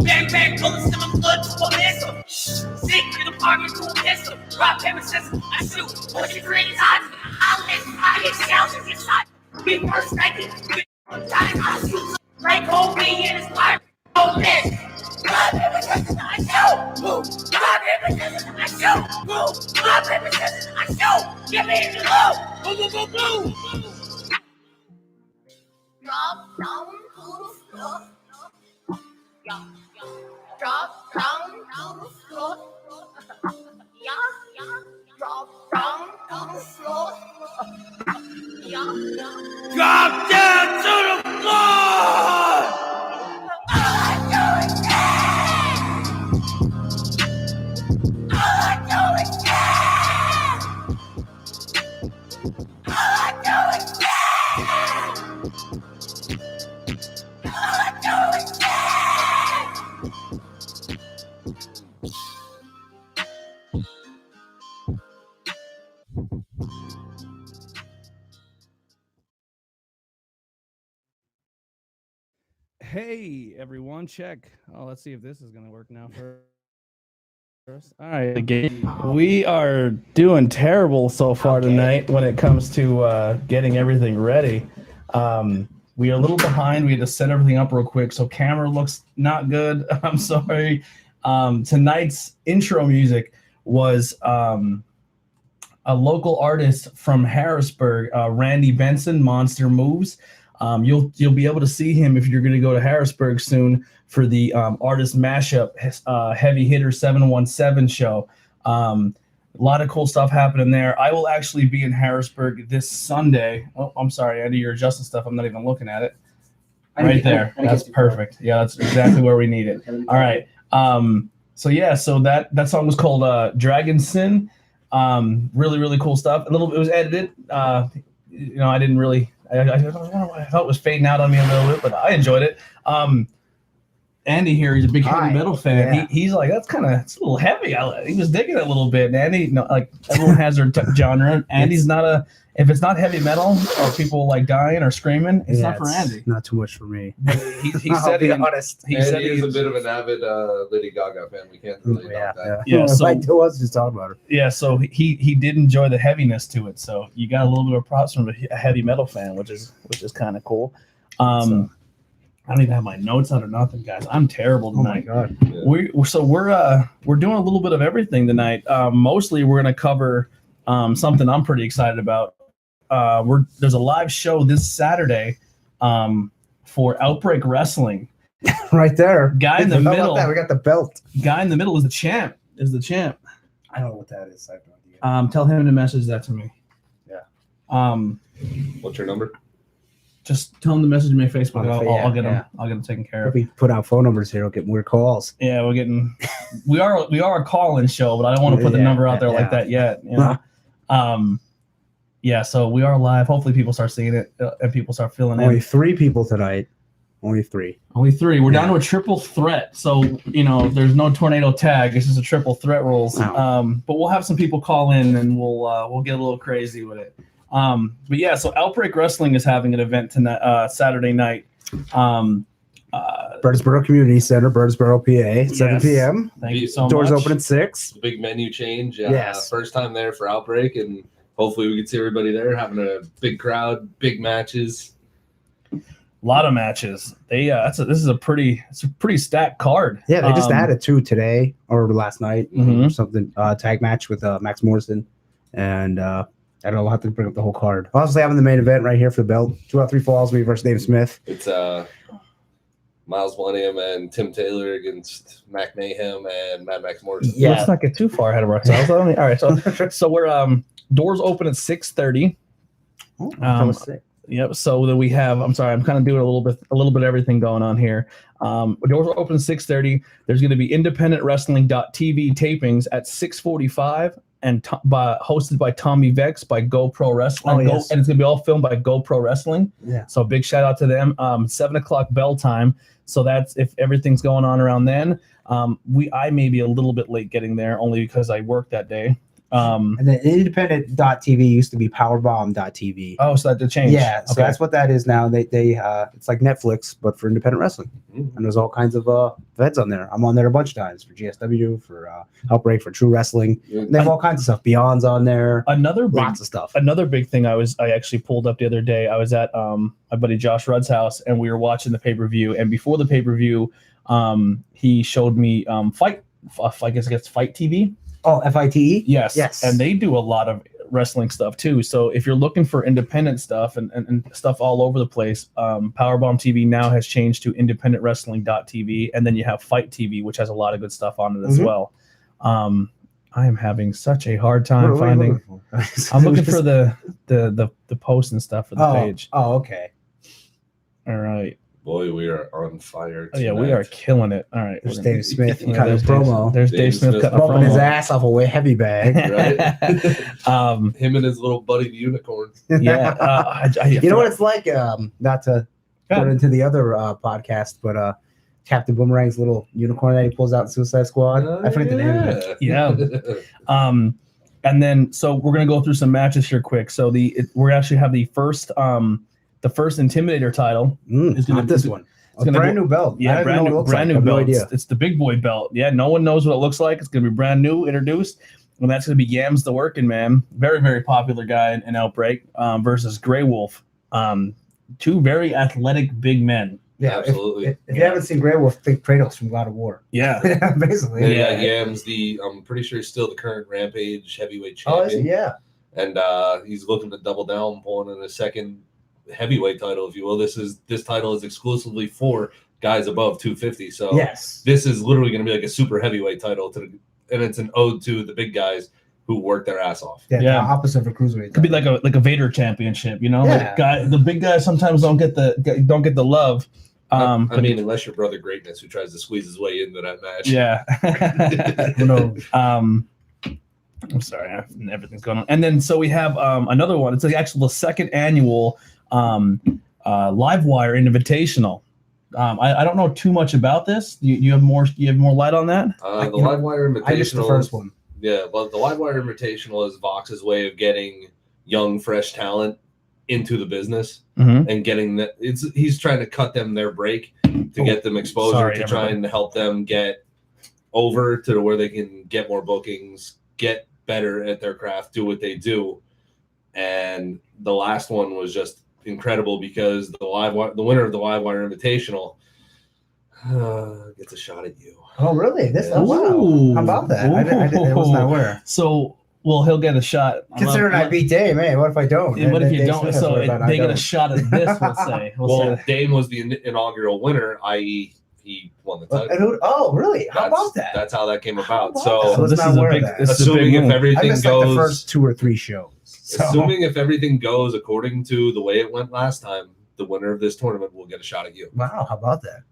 Bang, bang, bullets in my blood to a missile. Sick in the park into a pistol. Rock, paper, scissors, I shoot. Push it 3 times. I get shells and get shot. Be first, I get time. I shoot. Like old me in his fire. Oh, miss. Rock, paper, scissors, I shoot. Move. Rock, paper, scissors, I shoot. Move. Rock, paper, scissors, I shoot. Give me the low. Boom, boom, boom, boom. Drop down to the floor. Yeah. Drop down to the floor. Yeah. Drop down to the floor. Yeah. Drop down to the floor. Hey everyone, check. Oh, let's see if this is gonna work now first. All right, again, we are doing terrible so far tonight when it comes to getting everything ready. We are a little behind. We had to set everything up real quick, so camera looks not good. I'm sorry. Tonight's intro music was a local artist from Harrisburg, Randy Benson, Monster Moves. You'll be able to see him if you're going to go to Harrisburg soon for the artist mashup Heavy Hitter 717 show. A lot of cool stuff happening there. I will actually be in Harrisburg this Sunday. Oh, I'm sorry, Andy, you're adjusting stuff. I'm not even looking at it. Right there. That's perfect. Yeah, that's exactly where we need it. All right. So that song was called Dragon Sin. Really, really cool stuff. It was edited. I didn't really. I thought it was fading out on me a little bit, but I enjoyed it. Andy here, he's a big heavy metal fan. Yeah. He's like, it's a little heavy. He was digging it a little bit. And Andy, everyone has their genre. Andy's if it's not heavy metal or people like dying or screaming, it's not for Andy. Not too much for me. He said he honest. He is a bit of an avid Lady Gaga fan. We can't really doubt that. Yeah. So I was just talking about it. Yeah. So he did enjoy the heaviness to it. So you got a little bit of props from a heavy metal fan, which is kind of cool. I don't even have my notes out or nothing, guys. I'm terrible tonight. Oh my God. Yeah. We're doing a little bit of everything tonight. Mostly we're going to cover something I'm pretty excited about. There's a live show this Saturday for Outbreak Wrestling. Right there. Guy in the middle. We got the belt. Guy in the middle is the champ. I don't know what that is. I have no idea. Tell him to message that to me. Yeah. What's your number? Just tell them to message me on Facebook. I'll get them. I'll get them taken care of. If we put out phone numbers here, we'll get more calls. Yeah, we are a call-in show, but I don't want to put the number out there like that yet. You know? Yeah. So we are live. Hopefully, people start seeing it and people start feeling it. Only 3 people tonight. Only 3. We're down to a triple threat. So there's no tornado tag. It's just a triple threat rules. But we'll have some people call in and we'll get a little crazy with it. But yeah, so Outbreak Wrestling is having an event tonight, Saturday night. Birdsboro Community Center, Birdsboro, PA, 7 p.m. Thank you so much. Doors open at 6. Big menu change. Yes. First time there for Outbreak, and hopefully we can see everybody there having a big crowd, big matches. A lot of matches. This is a pretty stacked card. Yeah, they just added 2 today or last night or something. Tag match with Max Morrison, and I don't know. I'll have to bring up the whole card. Obviously, having the main event right here for the belt. 2 out of 3 falls, me versus Dave Smith. It's Miles Millennium and Tim Taylor against Mac Mayhem and Mad Max Morrison. Yeah, let's not get too far ahead of ourselves. All right, so we're doors open at 6:30. Yep. So then we have. I'm sorry. I'm kind of doing a little bit of everything going on here. Doors are open 6:30. There's going to be Independent Wrestling.tv tapings at 6:45, and hosted by Tommy Vex by GoPro Wrestling. And it's going to be all filmed by GoPro Wrestling. Yeah. So big shout out to them. 7:00 bell time. So that's if everything's going on around then. I may be a little bit late getting there only because I work that day. And then independent.tv used to be powerbomb.tv. Oh, so that did change. Yeah, so that's what that is now. They it's like Netflix but for independent wrestling. And there's all kinds of feds on there. I'm on there a bunch of times for GSW, for Outbreak, for True Wrestling. They have all kinds of stuff. Beyond's on there. Lots of stuff. Another big thing I actually pulled up the other day. I was at my buddy Josh Rudd's house and we were watching the pay-per-view, and before the pay-per-view he showed me Fight TV. Oh, FITE? Yes. And they do a lot of wrestling stuff too. So if you're looking for independent stuff and stuff all over the place, Powerbomb TV now has changed to independentwrestling.tv. And then you have Fight TV, which has a lot of good stuff on it as well. I am having such a hard time finding. I'm looking for the post and stuff for the page. Oh, okay. All right. Boy, we are on fire tonight. Yeah, we are killing it. All right. There's Dave Smith cutting a promo. There's Dave Smith cutting a promo. Bumping his ass off a heavy bag. Right? Him and his little buddy, the unicorn. Yeah. You know what it's like? Not to go into the other podcast, but Captain Boomerang's little unicorn that he pulls out in Suicide Squad. I forget the name of it. Yeah. And then, so we're going to go through some matches here quick. So we're actually have the first Intimidator title. It's not this one. It's a brand new belt. Yeah, brand new belt. It's the big boy belt. Yeah, no one knows what it looks like. It's going to be brand new, introduced. And that's going to be Yams the Working Man. Very, very popular guy in Outbreak versus Grey Wolf. Two very athletic big men. Yeah, absolutely. If you haven't seen Grey Wolf, think Kratos from God of War. Yeah. Basically. Yeah, Yams, I'm pretty sure he's still the current Rampage heavyweight champion. Oh, is he? Yeah. And he's looking to double down, pulling in a second heavyweight title, if you will. This title is exclusively for guys above 250. So this is literally going to be like a super heavyweight title, and it's an ode to the big guys who work their ass off. Yeah. The opposite of a cruiserweight. Could be like a Vader championship, you know? Yeah. Like the big guys sometimes don't get the love. I mean, unless your brother Greatness, who tries to squeeze his way into that match. Yeah. I'm sorry, everything's going on. And then so we have another one. It's the second annual Livewire Invitational. I don't know too much about this. You have more light on that? The Livewire Invitational. I missed the first one. Yeah, well, the Livewire Invitational is Vox's way of getting young, fresh talent into the business and getting that. He's trying to cut them their break to get them exposure, trying to help them get over to where they can get more bookings, get better at their craft, do what they do. And the last one was just incredible because the winner of the Livewire Invitational gets a shot at you. Oh, really? Wow. How about that? I was not aware. So, he'll get a shot. Considering I beat Dame, hey, what if I don't? What if you don't? So they get a shot at this, let's say. Dame was the inaugural winner, i.e., he won the title. Oh, really? How about that? That's how that came about. So this is a big. Assuming if everything goes, like the first 2 or 3 shows. So. Assuming if everything goes according to the way it went last time, the winner of this tournament will get a shot at you. Wow, how about that?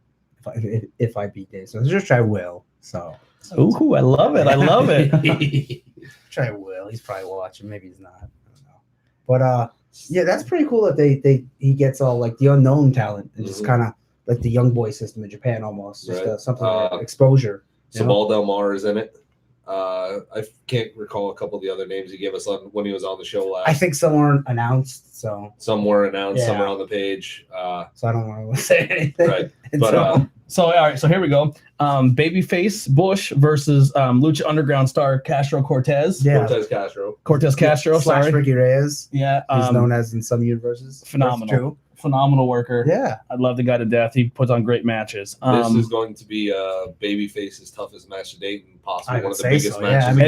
If I beat Dave, so just try Will. So. Ooh, I love it. I love it. Try Will. He's probably watching. Maybe he's not. I don't know. But yeah, that's pretty cool that he gets all like the unknown talent and just kind of like the young boy system in Japan almost. Just something like exposure. Sabal Del Mar is in it. I can't recall a couple of the other names he gave us when he was on the show last. I think some weren't announced. So some were announced, some were on the page. So I don't want to say anything. Right. But so all right, so here we go. Babyface Bush versus Lucha Underground star Castro Cortez. Yeah. Cortez Castro. Slash Ricky Reyes. Yeah. He's known as in some universes. Phenomenal worker. Yeah. I love the guy to death. He puts on great matches. This is going to be Babyface's toughest match to date and possibly one of the biggest matches. I mean,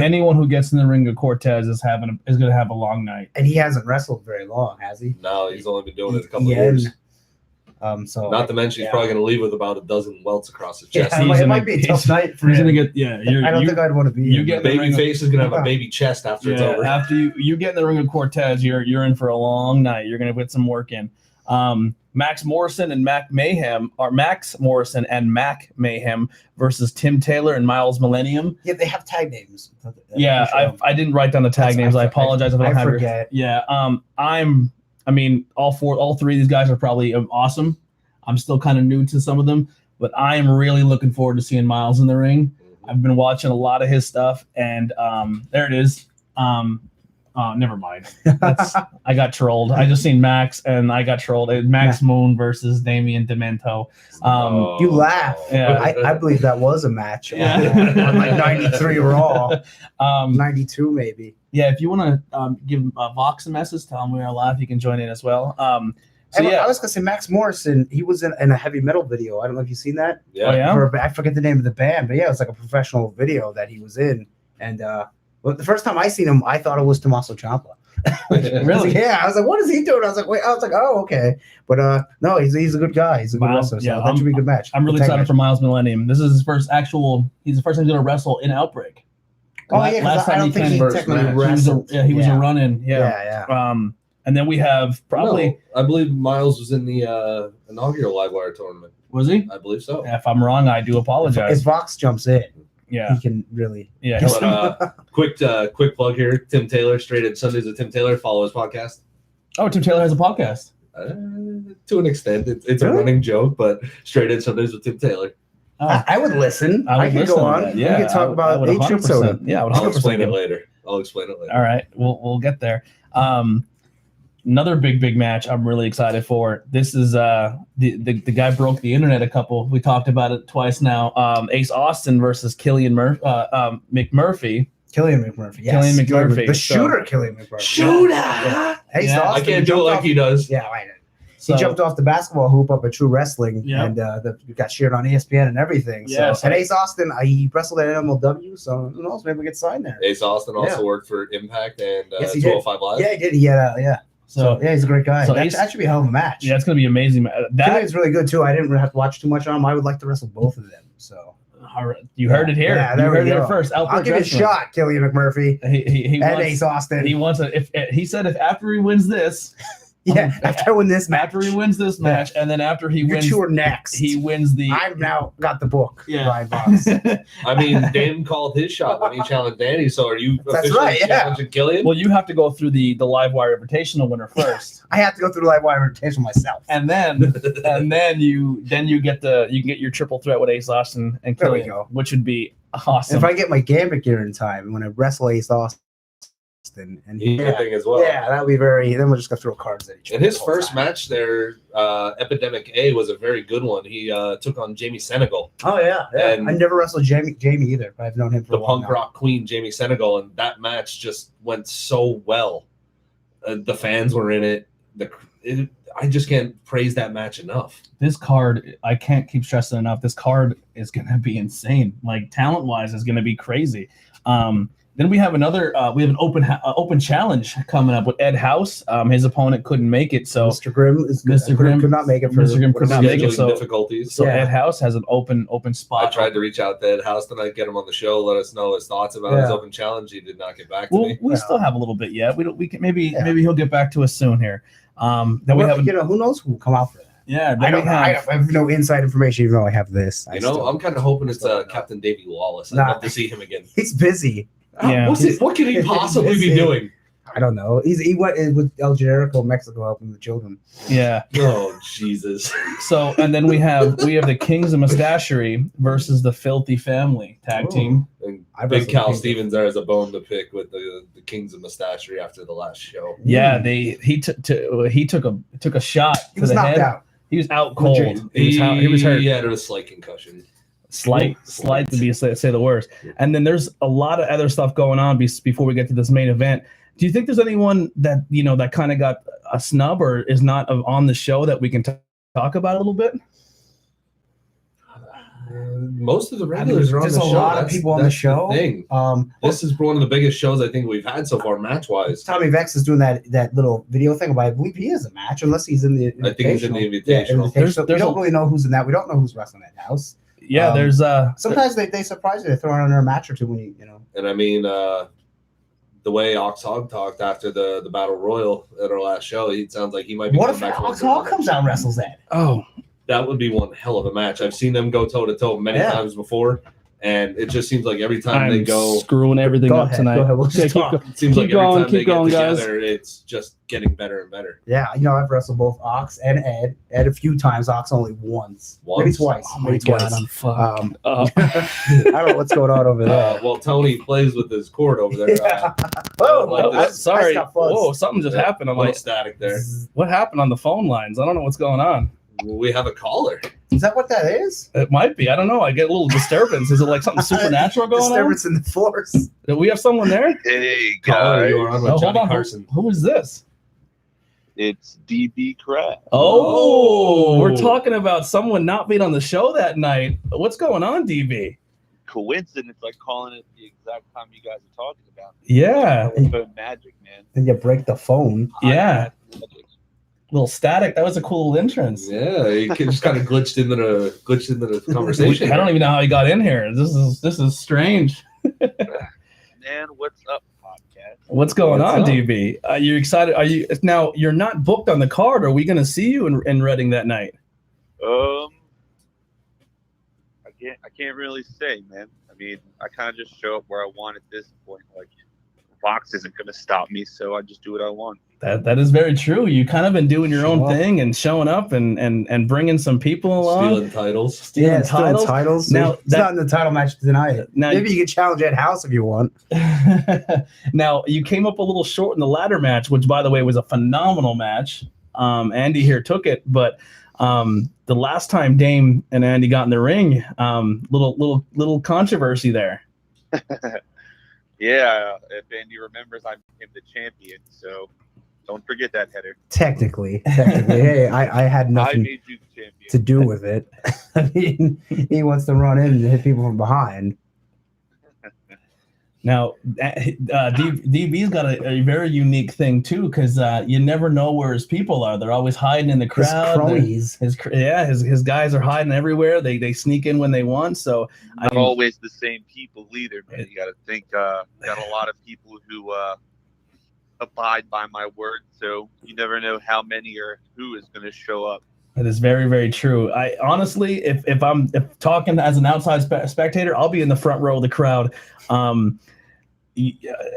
anyone who gets in the ring with Cortez is going to have a long night. And he hasn't wrestled very long, has he? No, he's only been doing it a couple of years. So Not to mention he's probably going to leave with about a dozen welts across his chest. Yeah, it might be a tough night for He's him. gonna get I don't think I'd want to be. You get Baby face is going to have a baby chest after it's over. After you get in the ring with Cortez, you're in for a long night. You're gonna put some work in. Max Morrison and Mac Mayhem versus Tim Taylor and Miles Millennium. Yeah, they have tag names. Yeah, I didn't write down the tag names. I apologize if I don't have forget. Yeah, all three of these guys are probably awesome. I'm still kind of new to some of them, but I am really looking forward to seeing Miles in the ring. I've been watching a lot of his stuff, and there it is. Never mind. I got trolled. I just seen Max, and I got trolled. Max Moon versus Damian Demento. You laugh. Yeah. I believe that was a match. Yeah. On like 93 Raw. 92 maybe. Yeah, if you want to give Vox a message, tell him we are live. You can join in as well. I was gonna say Max Morrison. He was in a heavy metal video. I don't know if you've seen that. Yeah. Oh, yeah? I forget the name of the band, but yeah, it was like a professional video that he was in. And well, the first time I seen him, I thought it was Tommaso Ciampa. Really? Yeah. I was like, what is he doing? I was like, wait. I was like, oh, okay. But no, he's a good guy. He's a good wrestler. So that should be a good match. I'm really excited for Miles Millennium. This is his first he's the first time he's going to wrestle in Outbreak. Oh yeah, last time I don't think he technically wrestled. He was a run-in. Yeah. And then we have probably. No, I believe Miles was in the inaugural Livewire tournament. Was he? I believe so. If I'm wrong, I do apologize. If Vox jumps in, he can really. Yeah. But, quick plug here. Tim Taylor, Straight Edge Sundays with Tim Taylor. Follow his podcast. Oh, Tim Taylor has a podcast. To an extent, it's a running joke, but Straight Edge Sundays with Tim Taylor. Oh. I would listen. I could go on. Yeah, we could talk about H soda. Yeah, I'll explain it later. All right, we'll get there. Another big match I'm really excited for. This is the guy broke the internet a couple. We talked about it twice now. Ace Austin versus Killian McMurphy. Killian McMurphy. Yes. Killian McMurphy. The shooter, Killian McMurphy. Shooter. Yeah. Ace Yeah. Austin, I can't do it like he does. Yeah, I know. He jumped off the basketball hoop up at True Wrestling, Yep. and got shared on ESPN and everything. Yeah, and Ace Austin, he wrestled at MLW, so who knows? Maybe we get signed there. Ace Austin also worked for Impact and Yes, he 205 Live. Yeah, he did. Yeah. So yeah, he's a great guy. So that should be a hell of a match. Yeah, it's gonna be amazing. Killian's really good too. I didn't have to watch too much on him. I would like to wrestle both of them. So you heard it here. Yeah, you heard it here first. I'll give you a shot, Killian McMurphy. He and wants, Ace Austin. He wants if he said if after he wins this. After I win this match. After he wins this match, and then after he wins, two are next. He wins the. I've now got the book. Yeah. I mean, Dame called his shot when he challenged Danny. So are you officially challenging Killian? Well, you have to go through the Livewire Invitational winner first. I have to go through the Livewire Invitational myself, and then you get your triple threat with Ace Austin and Killian, which would be awesome. And if I get my Gambit gear in time, and when I wrestle Ace Austin. And thing as well. Yeah, that'll be very. Then we'll just go throw cards at each other. And his first match there, Epidemic A, was a very good one. He took on Jamie Senegal. Oh yeah. And I never wrestled Jamie either, but I've known him for the punk rock queen, Jamie Senegal, and that match just went so well. The fans were in it. I just can't praise that match enough. This card, I can't keep stressing enough. This card is going to be insane. Like talent wise, is going to be crazy. Then we have an open challenge coming up with Ed House. His opponent couldn't make it, so Mr. Grimm could not make it. Mr. Grimm could not make it. So difficulties. So Ed House has an open spot. I tried to reach out to Ed House tonight, get him on the show, let us know his thoughts about his open challenge. He did not get back to me. We still have a little bit yet. We can maybe he'll get back to us soon here. Then we have who knows who will come out for that. Yeah, I have no inside information, even though I have this. I'm kind of hoping it's Captain Davey Wallace. I'd love to see him again. He's busy. Yeah. What could he possibly be doing? I don't know. He went with El Generico, Mexico, helping the children. Yeah. Oh Jesus. So and then we have the Kings of Mustachery versus the Filthy Family tag team. And Big Cal Stevens there as a bone to pick with the Kings of Mustachery after the last show. Yeah, he took a shot to the head. Out. He was out cold. He was hurt. He had a slight concussion. Slight to say the worst. And then there's a lot of other stuff going on before we get to this main event. Do you think there's anyone that that kind of got a snub or is not on the show that we can talk about a little bit? Most of the regulars are on there's the a show. lot of people on the That's show. thing. This is one of the biggest shows I think we've had so far, match-wise. Tommy Vex is doing that little video thing, but I believe he is a match, unless he's in the. I think he's in the Invitational. Yeah, Invitational. We don't really know who's in that. We don't know who's wrestling that house. Yeah, there's sometimes they surprise you. They throw on a match or two when you know. And I mean, the way Oxhog talked after the Battle Royal at our last show, it sounds like he might be. What if Oxhog comes out and wrestles that? Oh, that would be one hell of a match. I've seen them go toe to toe many times before, and it just seems like every time they go screwing everything up tonight. Go ahead. We'll just talk. It seems like every time they get guys. together, it's just getting better and better. Yeah, I've wrestled both Ox and Ed. Ed a few times. Ox only once. Maybe twice. Oh my God, I'm fucked. I don't know what's going on over there. Well, Tony plays with his cord over there. Sorry. Whoa, something just happened. I'm like static there. What happened on the phone lines? I don't know what's going on. We have a caller. Is that what that is? It might be. I don't know. I get a little disturbance. Is it like something supernatural going Disturbance in the force. Do we have someone there? Hey, Caller, guys. you are on with Johnny Carson. Who is this? It's DB Crab. Oh, we're talking about someone not being on the show that night. What's going on, DB? Coincidence, like calling it the exact time you guys are talking about. Yeah. Magic, man. And you break the phone. Yeah. Little static. That was a cool little entrance. Yeah, he just kind of glitched into the conversation. I don't even know how he got in here. This is strange. Man, what's up, podcast? What's going on, DB? Are you excited? Are you now? You're not booked on the card. Are we going to see you in Reading that night? I can't really say, man. I mean, I kind of just show up where I want at this point. Like, Fox isn't going to stop me, so I just do what I want. That is very true. You kind of been doing your own thing and showing up and bringing some people along. Stealing titles. Stealing titles. Now, it's not in the title match tonight. Now, maybe you can challenge Ed House if you want. Now, you came up a little short in the ladder match, which, by the way, was a phenomenal match. Andy here took it, but the last time Dame and Andy got in the ring, little controversy there. Yeah, if Andy remembers, I became the champion, so don't forget that, header. Technically, hey, I had nothing made you the champion. to do with it. I mean, he wants to run in and hit people from behind. Now, DB's got a very unique thing too, because you never know where his people are. They're always hiding in the crowd. His cronies. His guys are hiding everywhere. They sneak in when they want. So not always the same people either, man. You got to think. Got a lot of people who abide by my word, so you never know how many or who is going to show up. That is very, very true. I honestly, if I'm talking as an outside spectator, I'll be in the front row of the crowd.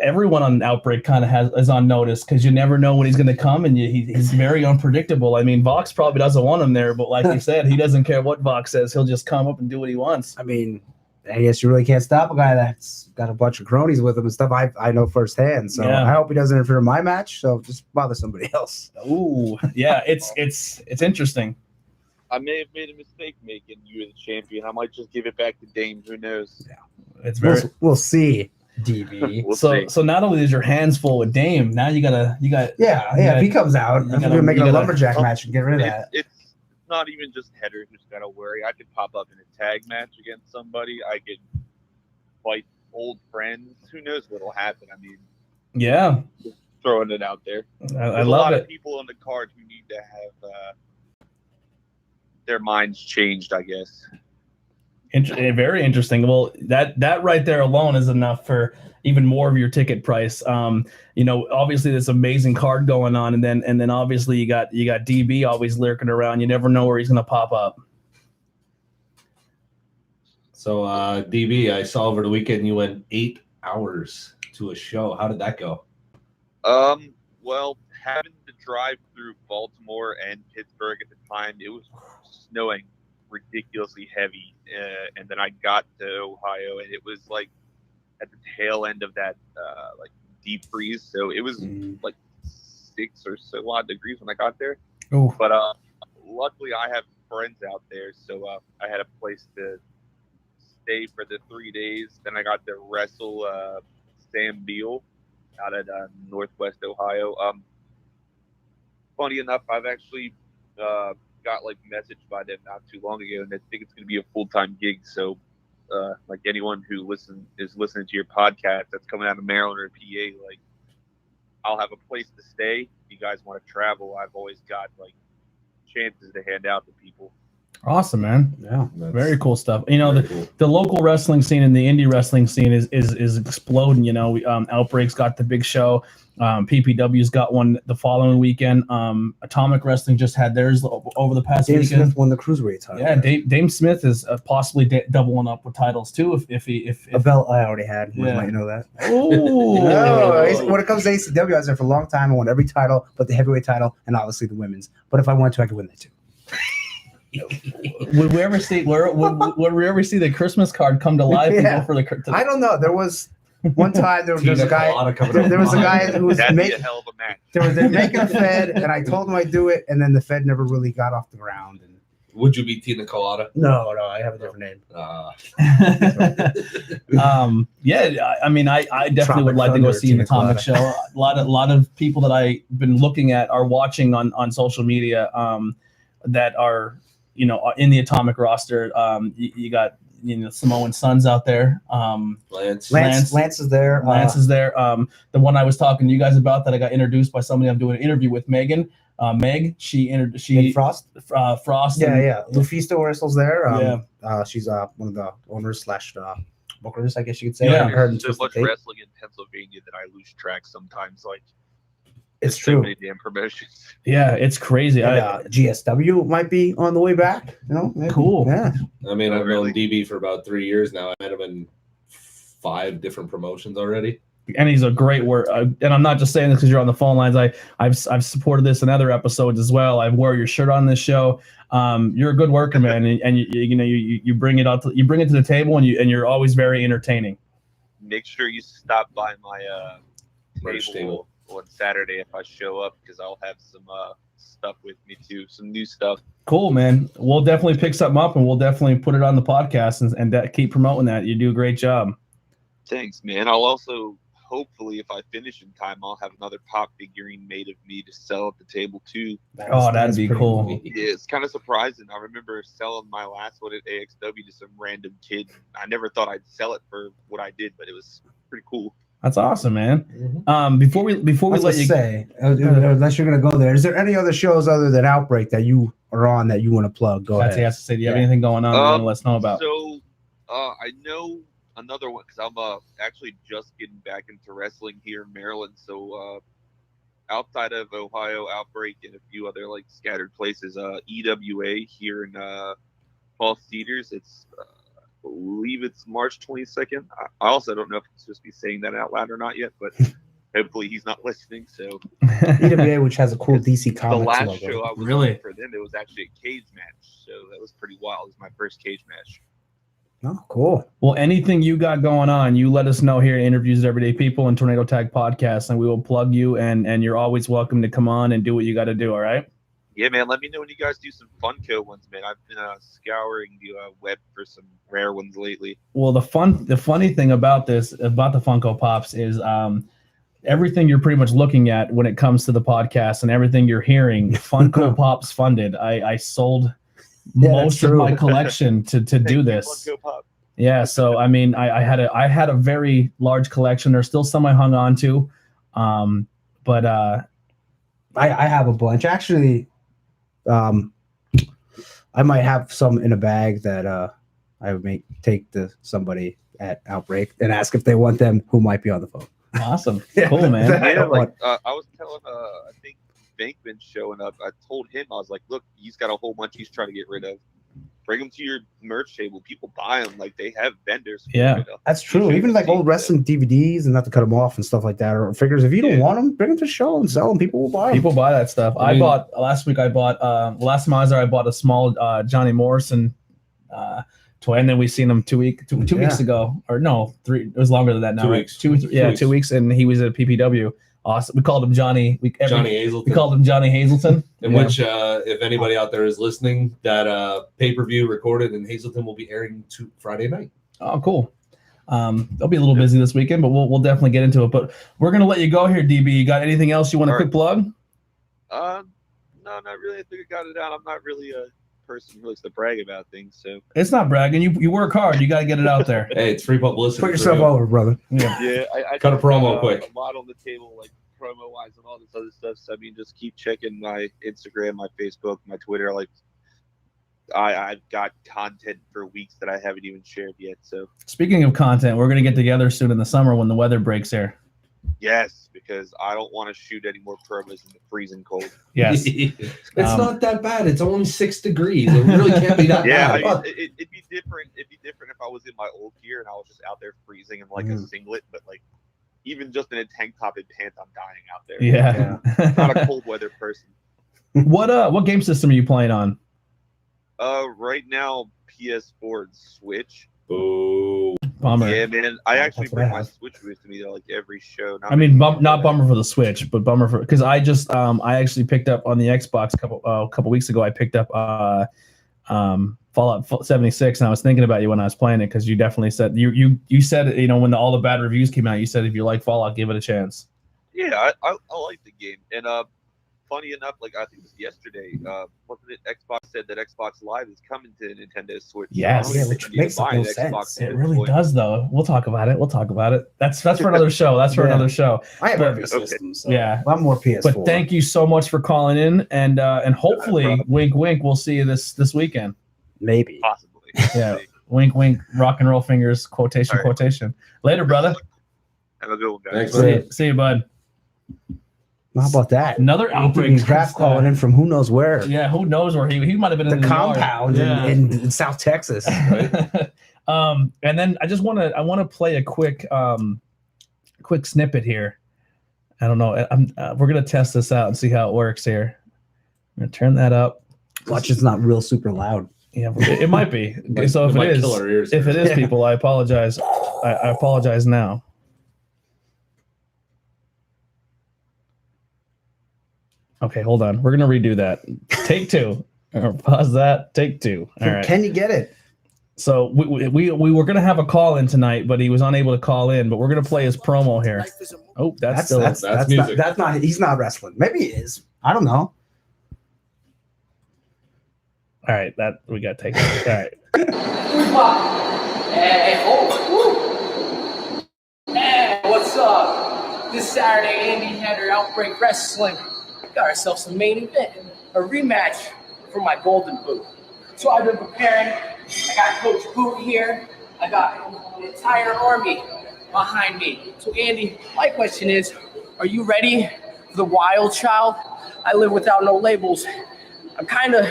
Everyone on Outbreak kind of is on notice because you never know when he's going to come, and he's very unpredictable. I mean, Vox probably doesn't want him there, but like you said, he doesn't care what Vox says. He'll just come up and do what he wants. I mean, I guess you really can't stop a guy that's got a bunch of cronies with him and stuff. I know firsthand. So I hope he doesn't interfere in my match. So just bother somebody else. Ooh, yeah, it's interesting. I may have made a mistake making you the champion. I might just give it back to Dame. Who knows? Yeah, it's very. We'll see. DB. We'll see. So not only is your hands full with Dame, now you got. If he comes out, we're making a lumberjack match and get rid of that. It's not even just header who's got to worry. I could pop up in a tag match against somebody. I could fight old friends. Who knows what'll happen? I mean, just throwing it out there. I love it. A lot of people on the card who need to have their minds changed, I guess. Very interesting. Well, that right there alone is enough for even more of your ticket price. Obviously this amazing card going on, and then obviously you got DB always lurking around. You never know where he's gonna pop up. So DB, I saw over the weekend you went 8 hours to a show. How did that go? Well, having to drive through Baltimore and Pittsburgh at the time, it was snowing ridiculously heavy, and then I got to Ohio, and it was like at the tail end of that like deep freeze, so it was like 6 or so odd degrees when I got there. Ooh. But luckily I have friends out there, so I had a place to stay for the 3 days. Then I got to wrestle Sam Beal out at Northwest Ohio. Funny enough, I've actually got like messaged by them not too long ago, and they think it's going to be a full-time gig. So, like anyone who is listening to your podcast that's coming out of Maryland or PA, like I'll have a place to stay. If you guys want to travel, I've always got like chances to hand out to people. Awesome, man. Yeah, very cool stuff. You know, the local wrestling scene and the indie wrestling scene is exploding. You know, Outbreak's got the big show. PPW's got one the following weekend. Atomic Wrestling just had theirs over the past weekend. Smith won the cruiserweight title. Yeah, Dame Smith is possibly doubling up with titles too. If a belt I already had, yeah. Might know that. Oh, no, when it comes to ACW, I was there for a long time. I won every title, but the heavyweight title and obviously the women's. But if I wanted to, I could win that too. Would we ever see the Christmas card come to life? Yeah. And go for the I don't know. There was one time there was a guy. There was a guy who was making a hell of a match. They're making a Fed, and I told him I'd do it, and then the Fed never really got off the ground. And would you be Tina Colada? No, I have a different name. Yeah, I mean, I definitely Tropic would like to go see an Atomic Colada. show. A lot of people that I've been looking at are watching on social media that are, you know, in the Atomic roster. You got, you know, Samoan Sons out there. Lance is there. Lance is there. The one I was talking to you guys about that I got introduced by somebody I'm doing an interview with, Megan. Meg, she Frost. Frost. Yeah. Lufisto wrestles there. Yeah. She's one of the owners / bookers, I guess you could say. Yeah. There's so much wrestling in Pennsylvania that I lose track sometimes. Like, it's so true. many damn promotions. Yeah, it's crazy. And, GSW might be on the way back. You know, maybe. Cool. Yeah. I mean, I've known DB for about 3 years now. I met him in 5 different promotions already. And he's a great worker. And I'm not just saying this because you're on the phone lines. I've supported this in other episodes as well. I've wore your shirt on this show. You're a good worker, man, and you bring it out. You bring it to the table, and you're always very entertaining. Make sure you stop by my table on Saturday if I show up, because I'll have some stuff with me too, some new stuff. Cool, man. We'll definitely pick something up, and we'll definitely put it on the podcast and keep promoting that. You do a great job. Thanks, man. I'll also, hopefully, if I finish in time, I'll have another pop figurine made of me to sell at the table too. That'd be cool. Yeah, it's kind of surprising. I remember selling my last one at AXW to some random kid. I never thought I'd sell it for what I did, but it was pretty cool. That's awesome, man. Before we let you say, unless you're gonna go there, is there any other shows other than Outbreak that you are on that you want to plug? Go ahead. He has to say, do you have anything going on you want to let us know about? So, I know another one because I'm actually just getting back into wrestling here in Maryland. So, outside of Ohio, Outbreak and a few other like scattered places, EWA here in Falls Cedars. It's I believe it's March 22nd. I also don't know if I'm supposed to be saying that out loud or not yet, but hopefully he's not listening. So EWA, which has a cool DC Comics the last logo. show I was Really? on for them, it was actually a cage match. So that was pretty wild. It was my first cage match. Oh, cool. Well, anything you got going on, you let us know here at Interviews with Everyday People and Tornado Tag Podcast, and we will plug you, and you're always welcome to come on and do what you got to do, all right? Yeah, man. Let me know when you guys do some Funko ones, man. I've been scouring the web for some rare ones lately. Well, the funny thing about the Funko Pops is everything you're pretty much looking at when it comes to the podcast and everything you're hearing, Funko Pops funded. I sold most of my collection to do this. Funko Pop. Yeah, so I mean, I had a very large collection. There's still some I hung on to, but I have a bunch actually. I might have some in a bag that I would take to somebody at Outbreak and ask if they want them, who might be on the phone. Awesome. Cool, man. Yeah, like I was telling I think Bankman's showing up. I told him, I was like, look, he's got a whole bunch he's trying to get rid of. Bring them to your merch table. People buy them. Like, they have vendors. Yeah, that's true. Even like old wrestling DVDs, and not to cut them off and stuff like that, or figures. If you don't want them, bring them to the show and sell them. People will buy them. People buy that stuff. I bought last week. Last time I was there, I bought a small Johnny Morrison toy, and then we seen him 2 weeks ago, or no, 3. It was longer than that now. 2 right? weeks. 2 weeks, and he was at PPW. Awesome. We called him Johnny. Johnny Hazelton. We called him Johnny Hazelton. In which, if anybody out there is listening, that pay-per-view recorded in Hazelton will be airing Friday night. Oh, cool. They'll be a little busy this weekend, but we'll definitely get into it. But we're gonna let you go here, DB. You got anything else you want to quick plug? No, No, not really. I think I got it out. I'm not really a person who likes to brag about things, so. It's not bragging. You work hard. You got to get it out there. Hey, it's free publicity. Put for yourself you. over, brother. Yeah, I Cut a just promo got, quick. A lot on the table, like promo-wise and all this other stuff. So, I mean, just keep checking my Instagram, my Facebook, my Twitter. Like, I've got content for weeks that I haven't even shared yet. So, Speaking of content, we're going to get together soon in the summer when the weather breaks here. yes, because I don't want to shoot any more promos in the freezing cold. Yes. It's not that bad. It's only 6 degrees. It really can't be that Yeah, bad. I mean, it'd be different. It'd be different if I was in my old gear and I was just out there freezing in like a singlet. But like, even just in a tank top and pants, I'm dying out there. Yeah. I'm not a cold weather person. What game system are you playing on? Right now, PS4 and Switch. Oh, Bummer. Yeah, man. I actually That's what bring I my have. Switch with me to like every show. I mean, not bummer for the Switch, but bummer for because I just I actually picked up on the Xbox a couple weeks ago. I picked up Fallout 76, and I was thinking about you when I was playing it because you definitely said you said when all the bad reviews came out, you said if you like Fallout, give it a chance. Yeah, I like the game, and funny enough, like I think it was yesterday, wasn't it? Xbox said that Xbox Live is coming to Nintendo Switch. Yes. So I don't Yeah, which even need to makes the buy an most Xbox sense. at It this really point. does, though. We'll talk about it. That's for another show. That's for Yeah. another show. I have But- every system, so Yeah. I'm more PS4. But thank you so much for calling in, and hopefully, wink, wink, we'll see you this weekend. Maybe. Possibly. Yeah. Wink, wink, rock and roll fingers, quotation, All right. quotation. Later, brother. Have a good one, guys. Thanks, See you, bud. How about that? Another Outbreak Draft calling in from who knows where. Yeah, who knows where he might have been The in the compound yard. in South Texas. And then I just want to play a quick snippet here. I don't know. We're gonna test this out and see how it works here. I'm gonna turn that up. Watch, it's not real super loud. Yeah, it might be. So if might it kill our ears is, here. if it is, people, I apologize. I apologize now. Okay, hold on. We're gonna redo that. Take 2. Or pause that. Take 2. All right. Can you get it? So we were gonna have a call in tonight, but he was unable to call in. But we're gonna play his promo here. Oh, that's music. That's not. He's not wrestling. Maybe he is. I don't know. all right. That we got to take. All right. Hey, what's up? This Saturday, Andy Header, Outbreak Wrestling. Got ourselves a main event, a rematch for my Golden Boot. So I've been preparing. I got Coach Boot here. I got an entire army behind me. So Andy, my question is, are you ready for the wild child? I live without no labels. I'm kind of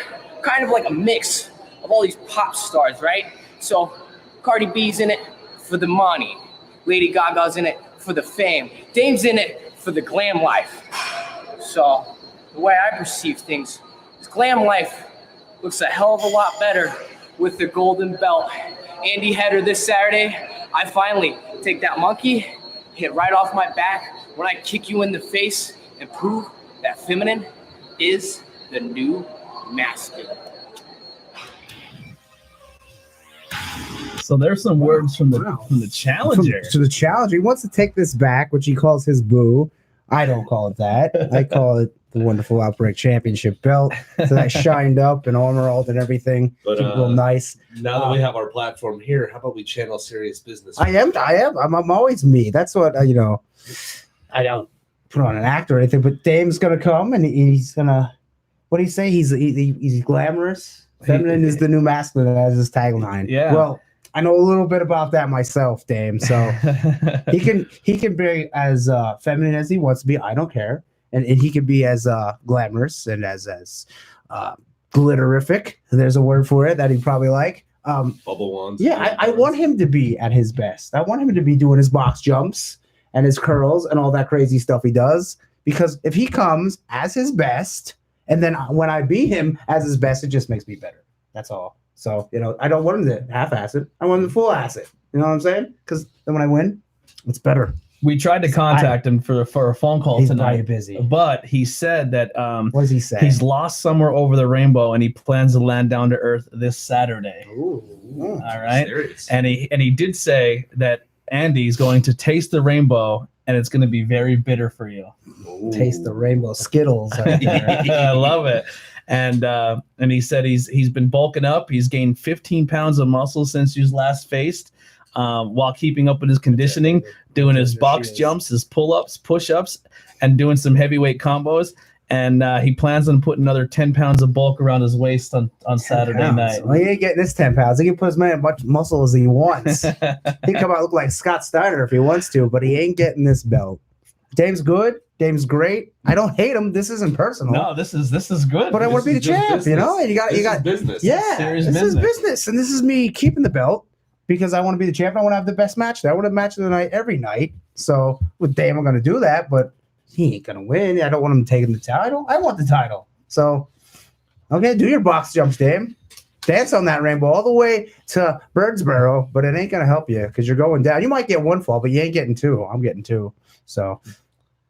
like a mix of all these pop stars, right? So Cardi B's in it for the money. Lady Gaga's in it for the fame. Dame's in it for the glam life. So the way I perceive things is glam life looks a hell of a lot better with the golden belt. Andy Header this Saturday, I finally take that monkey, hit right off my back when I kick you in the face and prove that feminine is the new masculine. So there's some words from the challenger. So the challenger, he wants to take this back, which he calls his boo. I don't call it that. I call it the wonderful Outbreak Championship belt. So that shined up and armor and everything. But, Keep it real nice. Now that we have our platform here, how about we channel serious business? I am. I'm always me. That's what I don't put on an act or anything. But Dame's gonna come and he's gonna. What do you say? He's glamorous. Feminine is the new masculine, as his tagline. Yeah. Well, I know a little bit about that myself, Dame. So he can be as feminine as he wants to be. I don't care, and he can be as glamorous and as glitterific. There's a word for it that he'd probably like. Bubble wands. Yeah, I want him to be at his best. I want him to be doing his box jumps and his curls and all that crazy stuff he does. Because if he comes as his best, and then when I beat him as his best, it just makes me better. That's all. So, I don't want him to half-ass it. I want him to full-ass it. You know what I'm saying? Because then when I win, it's better. We tried to contact him for a phone call He's tonight, probably busy. but he said that What does he say? he's lost somewhere over the rainbow and he plans to land down to earth this Saturday. Ooh. All right. Serious. And he did say that Andy's going to taste the rainbow, and it's going to be very bitter for you. Taste the rainbow Skittles. Right there. I love it. And he said he's been bulking up. He's gained 15 pounds of muscle since he's last faced, while keeping up with his conditioning, doing his box jumps, his pull-ups, push-ups, and doing some heavyweight combos. And he plans on putting another 10 pounds of bulk around his waist on Saturday night. Well, he ain't getting this 10 pounds. He can put as much muscle as he wants. He can come out look like Scott Steiner if he wants to, but he ain't getting this belt. Dame's good. Dame's great. I don't hate him. This isn't personal. No, this is good. But I want to be the champ, business. you know? And you got business. Yeah, Serious this is business. business. And this is me keeping the belt because I want to be the champ. I want to have the best match there. I want to match of the night every night. So with Dame, I'm going to do that, but he ain't going to win. I don't want him taking the title. I want the title. So, okay, do your box jumps, Dame. Dance on that rainbow all the way to Birdsboro, but it ain't going to help you because you're going down. You might get one fall, but you ain't getting two. I'm getting two. So,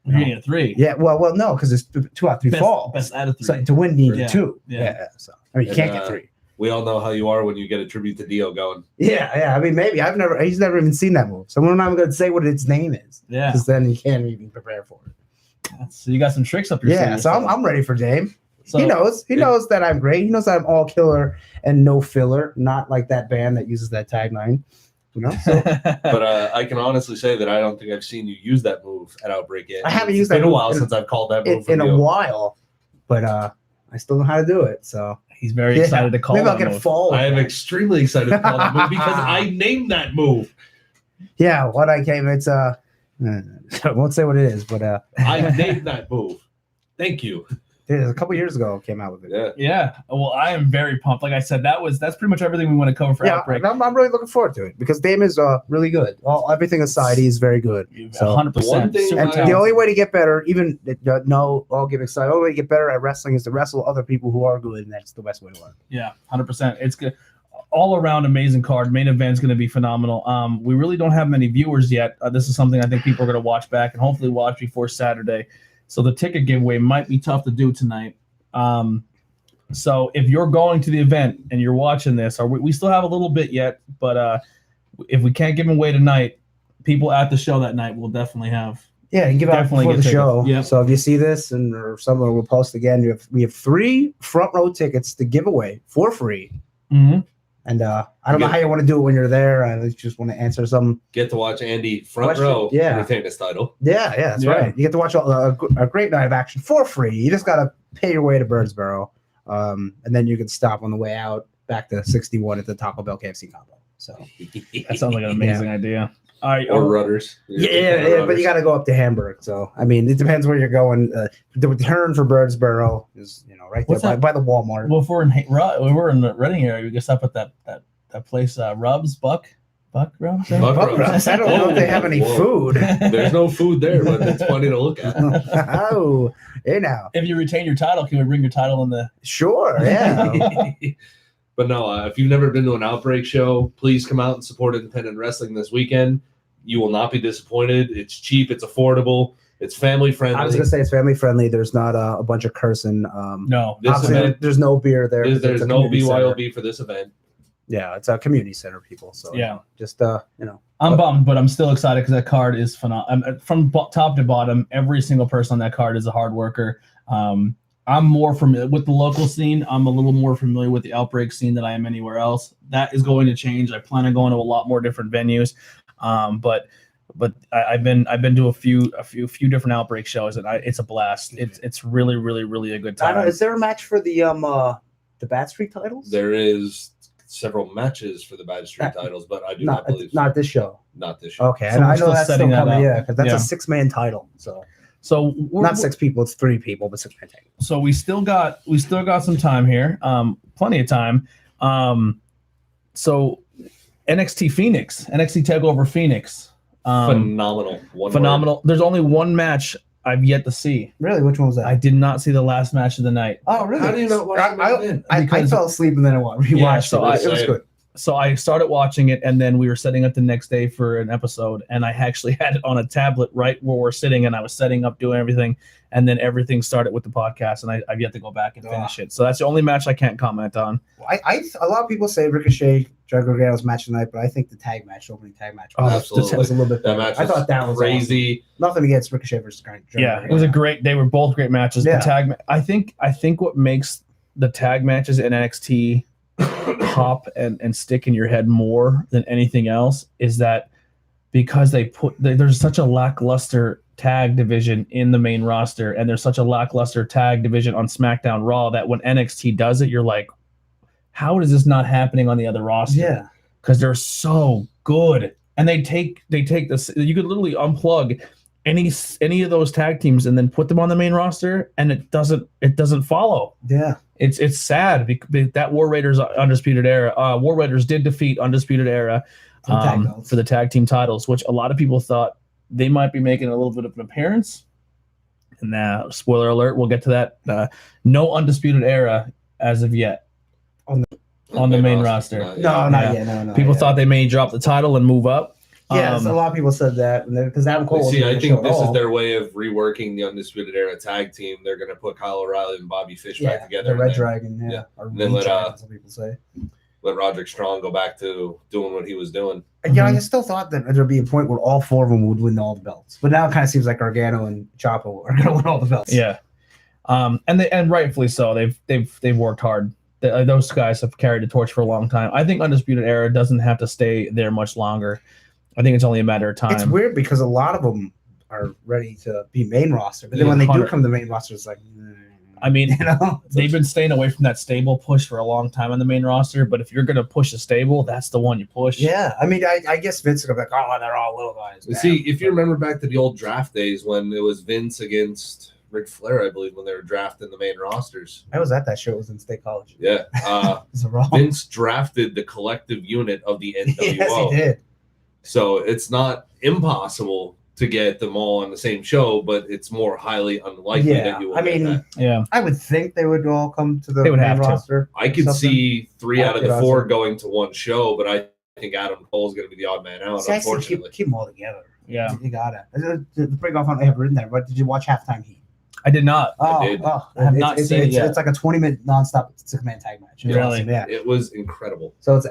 You're getting a 3. yeah, well, no, because it's 2 out of 3 falls. Best out of 3. So to win, you need Yeah. 2. Yeah. Yeah. So I mean, you can't get 3. We all know how you are when you get a tribute to Dio going. Yeah. I mean, maybe he's never even seen that move, so we're not even going to say what its name is. Yeah. Because then he can't even prepare for it. So you got some tricks up your Yeah. sleeve. So I'm ready for Dame. So- He knows that I'm great. He knows that I'm all killer and no filler, not like that band that uses that tagline. You know. So But I can honestly say that I don't think I've seen you use that move at Outbreak yet. I haven't It's used been that a move while in- since I've called that move in from a you. while, but I still know how to do it. So He's very excited to call maybe I'll that get a move. fall. I am extremely excited to call that move because I named that move. Yeah. What I came. It's I won't say what it is, but I named that move. Thank you. a couple years ago I came out with it. Yeah. Yeah. Well, I am very pumped. Like I said, that's pretty much everything we want to cover for Yeah, Outbreak. I'm really looking forward to it because Dame is really good. Everything aside, he's very good. So, 100%. The one thing super and talented. the only way to get better, even no, I'll give excited. The only way to get better at wrestling is to wrestle other people who are good, and that's the best way to learn. Yeah, 100%. It's good. All around amazing card. Main event's going to be phenomenal. We really don't have many viewers yet. This is something I think people are going to watch back and hopefully watch before Saturday. So the ticket giveaway might be tough to do tonight. So if you're going to the event and you're watching this, or we still have a little bit yet, but if we can't give them away tonight, people at the show that night will definitely have. Yeah, and give out Definitely before the get show. tickets. Yep. So if you see this, or someone will post again, we have 3 front row tickets to give away for free. Mm-hmm. And I don't know how you want to do it when you're there. I just want to answer some. Get to watch Andy front Question. row Yeah. retain his title. Yeah, that's Yeah. right. You get to watch a great night of action for free. You just got to pay your way to Birdsboro. And then you can stop on the way out back to 61 at the Taco Bell KFC combo. So That sounds like an amazing idea. All right. Or rudders. yeah, but you got to go up to Hamburg. So I mean, it depends where you're going. The return for Birdsboro is right What's there that? by the Walmart. Well, if we're in the Reading area, we can stop at that place, Rubs, Buck Rubs. Buck Rubs. I don't know if they have any Whoa. food. There's no food there, but it's funny to look at. Oh, hey now, If you retain your title, can we bring your title in the? sure, yeah. But no, if you've never been to an Outbreak show, please come out and support independent wrestling this weekend. You will not be disappointed. It's cheap. It's affordable. It's family friendly. I was gonna say it's family friendly. There's not a bunch of cursing. No. This Obviously, event, there's no beer there. 'cause there's it's a no community BYOB center. for this event. Yeah, it's a community center, people. So Yeah. just I'm bummed, but I'm still excited because that card is phenomenal. From top to bottom, every single person on that card is a hard worker. I'm more familiar with the local scene. I'm a little more familiar with the Outbreak scene than I am anywhere else. That is going to change. I plan on going to a lot more different venues, but I've been to a few different Outbreak shows, and it's a blast. It's really a good time. Is there a match for the Bad Street titles? There is several matches for the Bad Street titles, but I do not believe not this show. not this show. Okay, So I we're know still that's setting still that coming. up. Yeah, because that's Yeah. a 6-man title. So we're, Not 6 people; it's 3 people, but 6-man title. So we still got some time here, plenty of time. So NXT Takeover Phoenix, Phenomenal. phenomenal. There's only one match I've yet to see. Really, which one was that? I did not see the last match of the night. Oh, really? How do you not watch I Because- fell asleep and then I rewatched Yeah, so it. It was Same. good. So I started watching it, and then we were setting up the next day for an episode, and I actually had it on a tablet right where we're sitting, and I was setting up, doing everything, and then everything started with the podcast, and I've yet to go back and finish it. So that's the only match I can't comment on. A lot of people say Ricochet, Gargano's match tonight, but I think the opening tag match, was a little bit better. That match I thought that was crazy. Awesome. Nothing against Ricochet versus Gargano. Yeah, it was a great. They were both great matches. Yeah. The tag. I think what makes the tag matches in NXT pop and stick in your head more than anything else is that because there's such a lackluster tag division in the main roster, and there's such a lackluster tag division on SmackDown Raw that when NXT does it, you're like, how is this not happening on the other roster? Yeah, because they're so good, and they take this. You could literally unplug any of those tag teams and then put them on the main roster, and it doesn't follow. Yeah. It's sad because that War Raiders Undisputed Era. War Raiders did defeat Undisputed Era for the tag team titles, which a lot of people thought they might be making a little bit of an appearance. And now, spoiler alert, we'll get to that. No Undisputed Era as of yet on the main roster. Not yet. No. People thought they may drop the title and move up. Yes, a lot of people said that because Adam Cole. I think this is their way of reworking the Undisputed Era tag team. They're going to put Kyle O'Reilly and Bobby Fish back together. The Red Dragon, Or and then some people say. Let Roderick Strong go back to doing what he was doing. Yeah, I still thought that there'd be a point where all four of them would win all the belts, but now it kind of seems like Gargano and Ciampa are going to win all the belts. Yeah, and rightfully so. They've worked hard. Those guys have carried the torch for a long time. I think Undisputed Era doesn't have to stay there much longer. I think it's only a matter of time. It's weird because a lot of them are ready to be main roster, but then when they do come to the main roster, it's like. I mean, they've been staying away from that stable push for a long time on the main roster, but if you're going to push a stable, that's the one you push. Yeah, I mean, I guess Vince will be like, oh, they're all little guys. See, if you remember back to the old draft days when it was Vince against Ric Flair, I believe, when they were drafting the main rosters. I was at that show. It was in State College. Yeah. Vince drafted the collective unit of the NWO. Yes, he did. So it's not impossible to get them all on the same show, but it's more highly unlikely that you will get that. Yeah. I would think they would all come to the main roster. I could see 3 out of the 4 going to one show, but I think Adam Cole is going to be the odd man out, unfortunately. Keep them all together. Yeah. You got it. The break off I have written there, but did you watch Halftime Heat? I did not. I have not seen it yet. It's like a 20-minute nonstop 6-man tag match. Really? Awesome, yeah. It was incredible. So it's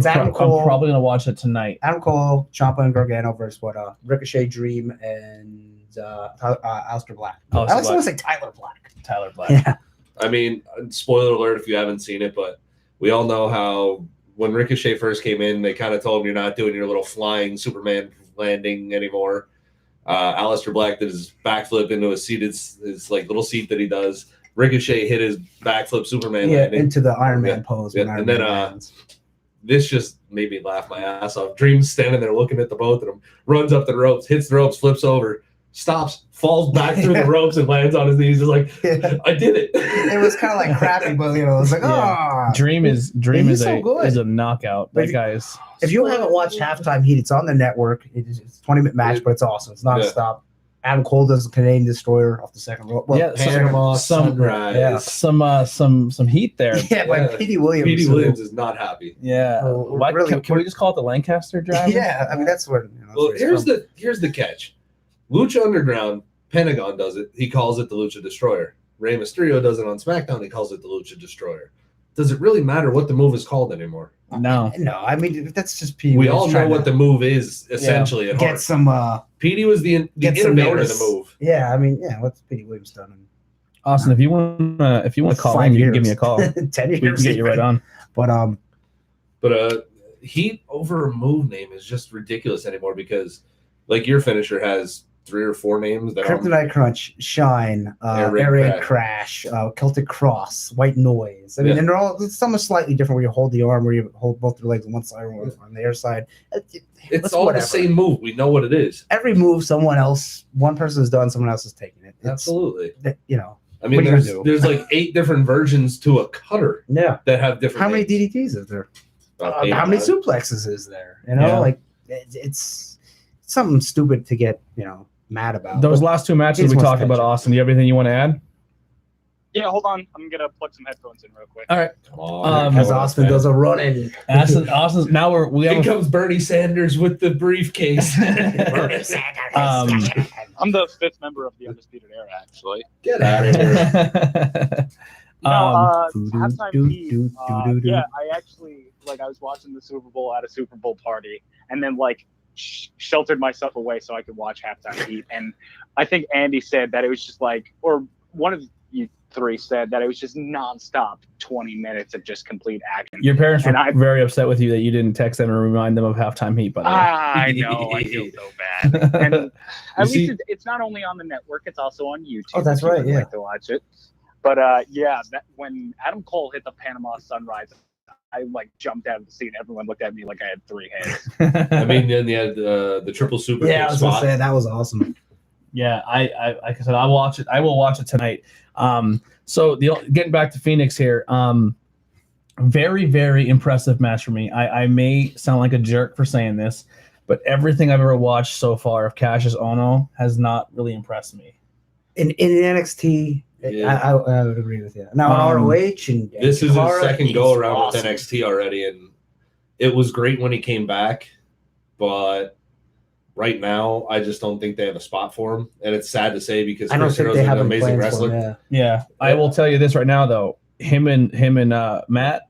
Adam Cole. I'm probably going to watch it tonight. Adam Cole, Ciampa, and Gargano versus Ricochet, Dream, and Aleister Black. I always want to say Tyler Black. Tyler Black. Yeah. I mean, spoiler alert if you haven't seen it, but we all know how when Ricochet first came in, they kind of told him you're not doing your little flying Superman landing anymore. Aleister Black did his backflip into a seat, his like little seat that he does. Ricochet hit his backflip Superman landing into the Iron Man pose. Yeah. And then this just made me laugh my ass off. Dream's standing there looking at the both of them, runs up the ropes, hits the ropes, flips over, stops, falls back through the ropes, and lands on his knees. He's like, I did it. It was kind of like crappy, but it was like, Dream is a knockout. That guy is. If you haven't watched Halftime Heat, it's on the network. It's a 20-minute match, but it's awesome. It's non-stop. Adam Cole does the Canadian Destroyer off the second rope. Well, Panama Sunrise. Some heat there. Yeah, like Petey Williams. Petey Williams is not happy. Yeah. Can we just call it the Lancaster drive? Yeah, I mean that's where. Here's the catch. Lucha Underground, Pentagon does it. He calls it the Lucha Destroyer. Rey Mysterio does it on SmackDown. He calls it the Lucha Destroyer. Does it really matter what the move is called anymore? No. I mean that's just Petey. We all know what the move is essentially. Get heart. some. Petey was the innovator of the move. Yeah, I mean, what's Petey Williams done? Austin, if you want to call in, you can give me a call. 10 years. We can get you right on. But Heat over a move name is just ridiculous anymore because, like, your finisher has 3 or 4 names. Kryptonite Crunch, Shine, Air Raid Crash, Celtic Cross, White Noise. I mean, and they're all some are slightly different where you hold the arm, where you hold both your legs on one side or on the other side. It's all the same move. We know what it is. Every move, one person has done, someone else has taken it. Absolutely. I mean, there's like 8 different versions to a cutter. Yeah. That have different. How many DDTs is there? How many suplexes is there? It's something stupid to get mad about. Those last 2 matches we talked about, Austin. Do you have anything you want to add? Yeah, hold on. I'm gonna plug some headphones in real quick. All right. Come on, As Austin does a running. Austin's now we have Here comes Bernie Sanders with the briefcase. um, I'm the 5th member of the Undisputed Era, actually. Get out of here. Halftime heat. Yeah, I actually I was watching the Super Bowl at a Super Bowl party, and then sheltered myself away so I could watch halftime heat. And I think Andy said that it was just or one of you 3 said that it was just nonstop 20 minutes of just complete action. Your parents were very upset with you that you didn't text them and remind them of halftime heat, by the way. I know, I feel so bad. And at least it's not only on the network, it's also on YouTube. Oh, that's right, yeah. Like to watch it. But when Adam Cole hit the Panama Sunrise, I jumped out of the seat. Everyone looked at me like I had 3 heads. I mean, then you had the triple super. Yeah, I was gonna say that was awesome. Yeah, I like I said, I'll watch it. I will watch it tonight. So getting back to Phoenix here, very, very impressive match for me. I may sound like a jerk for saying this, but everything I've ever watched so far of Cassius Ohno has not really impressed me. In NXT, yeah. I would agree with you. Now on ROH and this is his second go around awesome. with NXT already, and it was great when he came back, but right now I just don't think they have a spot for him, and it's sad to say because Chris Hero's an amazing wrestler. Him, yeah, I will tell you this right now though, him and Matt,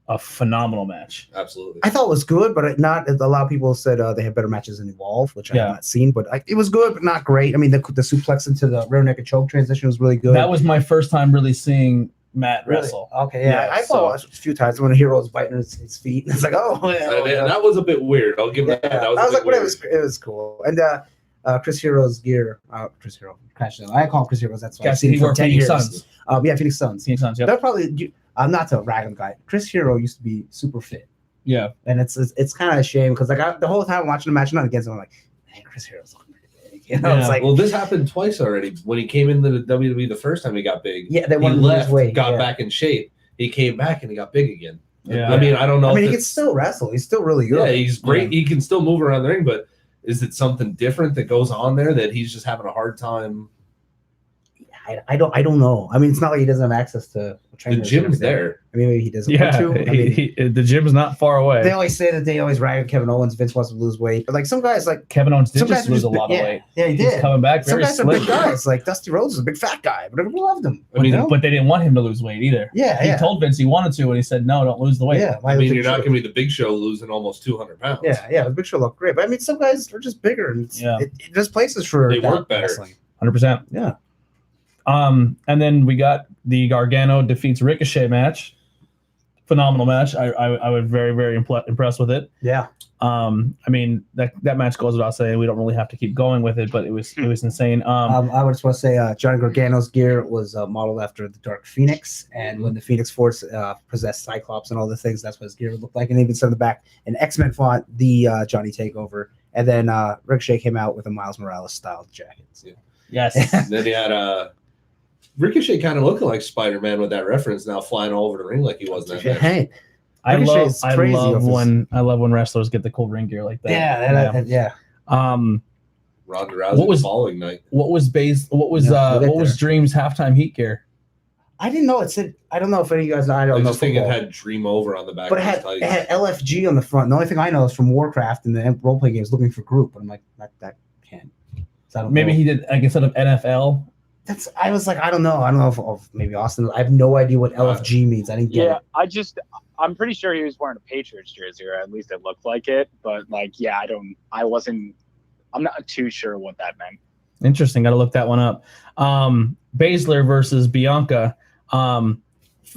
a phenomenal match. Absolutely. I thought it was good, but not a lot of people said they have better matches than Evolve, which I have not seen, but it was good, but not great. I mean, the suplex into the rear naked choke transition was really good. That was my first time really seeing Matt wrestle. Okay, yeah. I watched a few times when Hero was biting his feet. It's like, that was a bit weird. I'll give that. That was like, it was cool. And Chris Hero's gear, Chris Hero, I call him Chris Hero's. That's why I've seen him for 10 years. Suns. Phoenix Suns. Phoenix Suns. Yeah. They're probably. I'm not to rag on the guy. Chris Hero used to be super fit. Yeah, and it's kind of a shame because the whole time I'm watching the match, not against him, I'm like, man, Chris Hero's looking pretty big. You know, it's like, well, this happened twice already. When he came into the WWE the first time, he got big. Yeah, they wanted he left, his weight, got back in shape. He came back and he got big again. Yeah, I mean, I don't know. I mean, he can still wrestle. He's still really good. Yeah, he's great. Yeah. He can still move around the ring, but is it something different that goes on there that he's just having a hard time? I don't know. I mean, it's not like he doesn't have access to the gym's there. I mean, maybe he doesn't want to. I mean, the gym's not far away. They always say that they always rag on Kevin Owens. Vince wants to lose weight, but some guys Kevin Owens did just lose a lot of weight. Yeah, he did. He's coming back. Some very guys slim. are big guys. Like Dusty Rhodes is a big fat guy, but everyone loved him. But they didn't want him to lose weight either. Yeah, he told Vince he wanted to, and he said, "No, don't lose the weight." Yeah, I mean, you're not going to be the Big Show losing almost 200 pounds. Yeah, the Big Show looked great, but I mean, some guys are just bigger, and there's places for they work better. 100%. Yeah. And then we got the Gargano defeats Ricochet match. Phenomenal match. I was very, very impressed with it. Yeah. I mean that match goes without saying. We don't really have to keep going with it, but it was insane. I would just want to say Johnny Gargano's gear was modeled after the Dark Phoenix, and when the Phoenix Force possessed Cyclops and all the things, that's what his gear would look like. And even said in the back, an X-Men font, the Johnny Takeover, and then Ricochet came out with a Miles Morales style jacket. Yeah. Yes. Then he had Ricochet kind of looking like Spider-Man with that reference, now flying all over the ring like he was in that match. Hey, I love when wrestlers get the cool ring gear like that. Yeah. Ronda Rousey following night. What was Dream's halftime heat gear? I didn't know it said. I don't know if any of you guys know. I don't know. I just think it had Dream Over on the back. But it had LFG on the front. The only thing I know is from Warcraft and the role-playing games looking for group. But I'm like, that can't. So maybe he did instead of NFL. I was like, I don't know. I don't know if maybe Austin. I have no idea what LFG means. I didn't get it. I'm pretty sure he was wearing a Patriots jersey, or at least it looked like it. But I'm not too sure what that meant. Interesting. Got to look that one up. Baszler versus Bianca.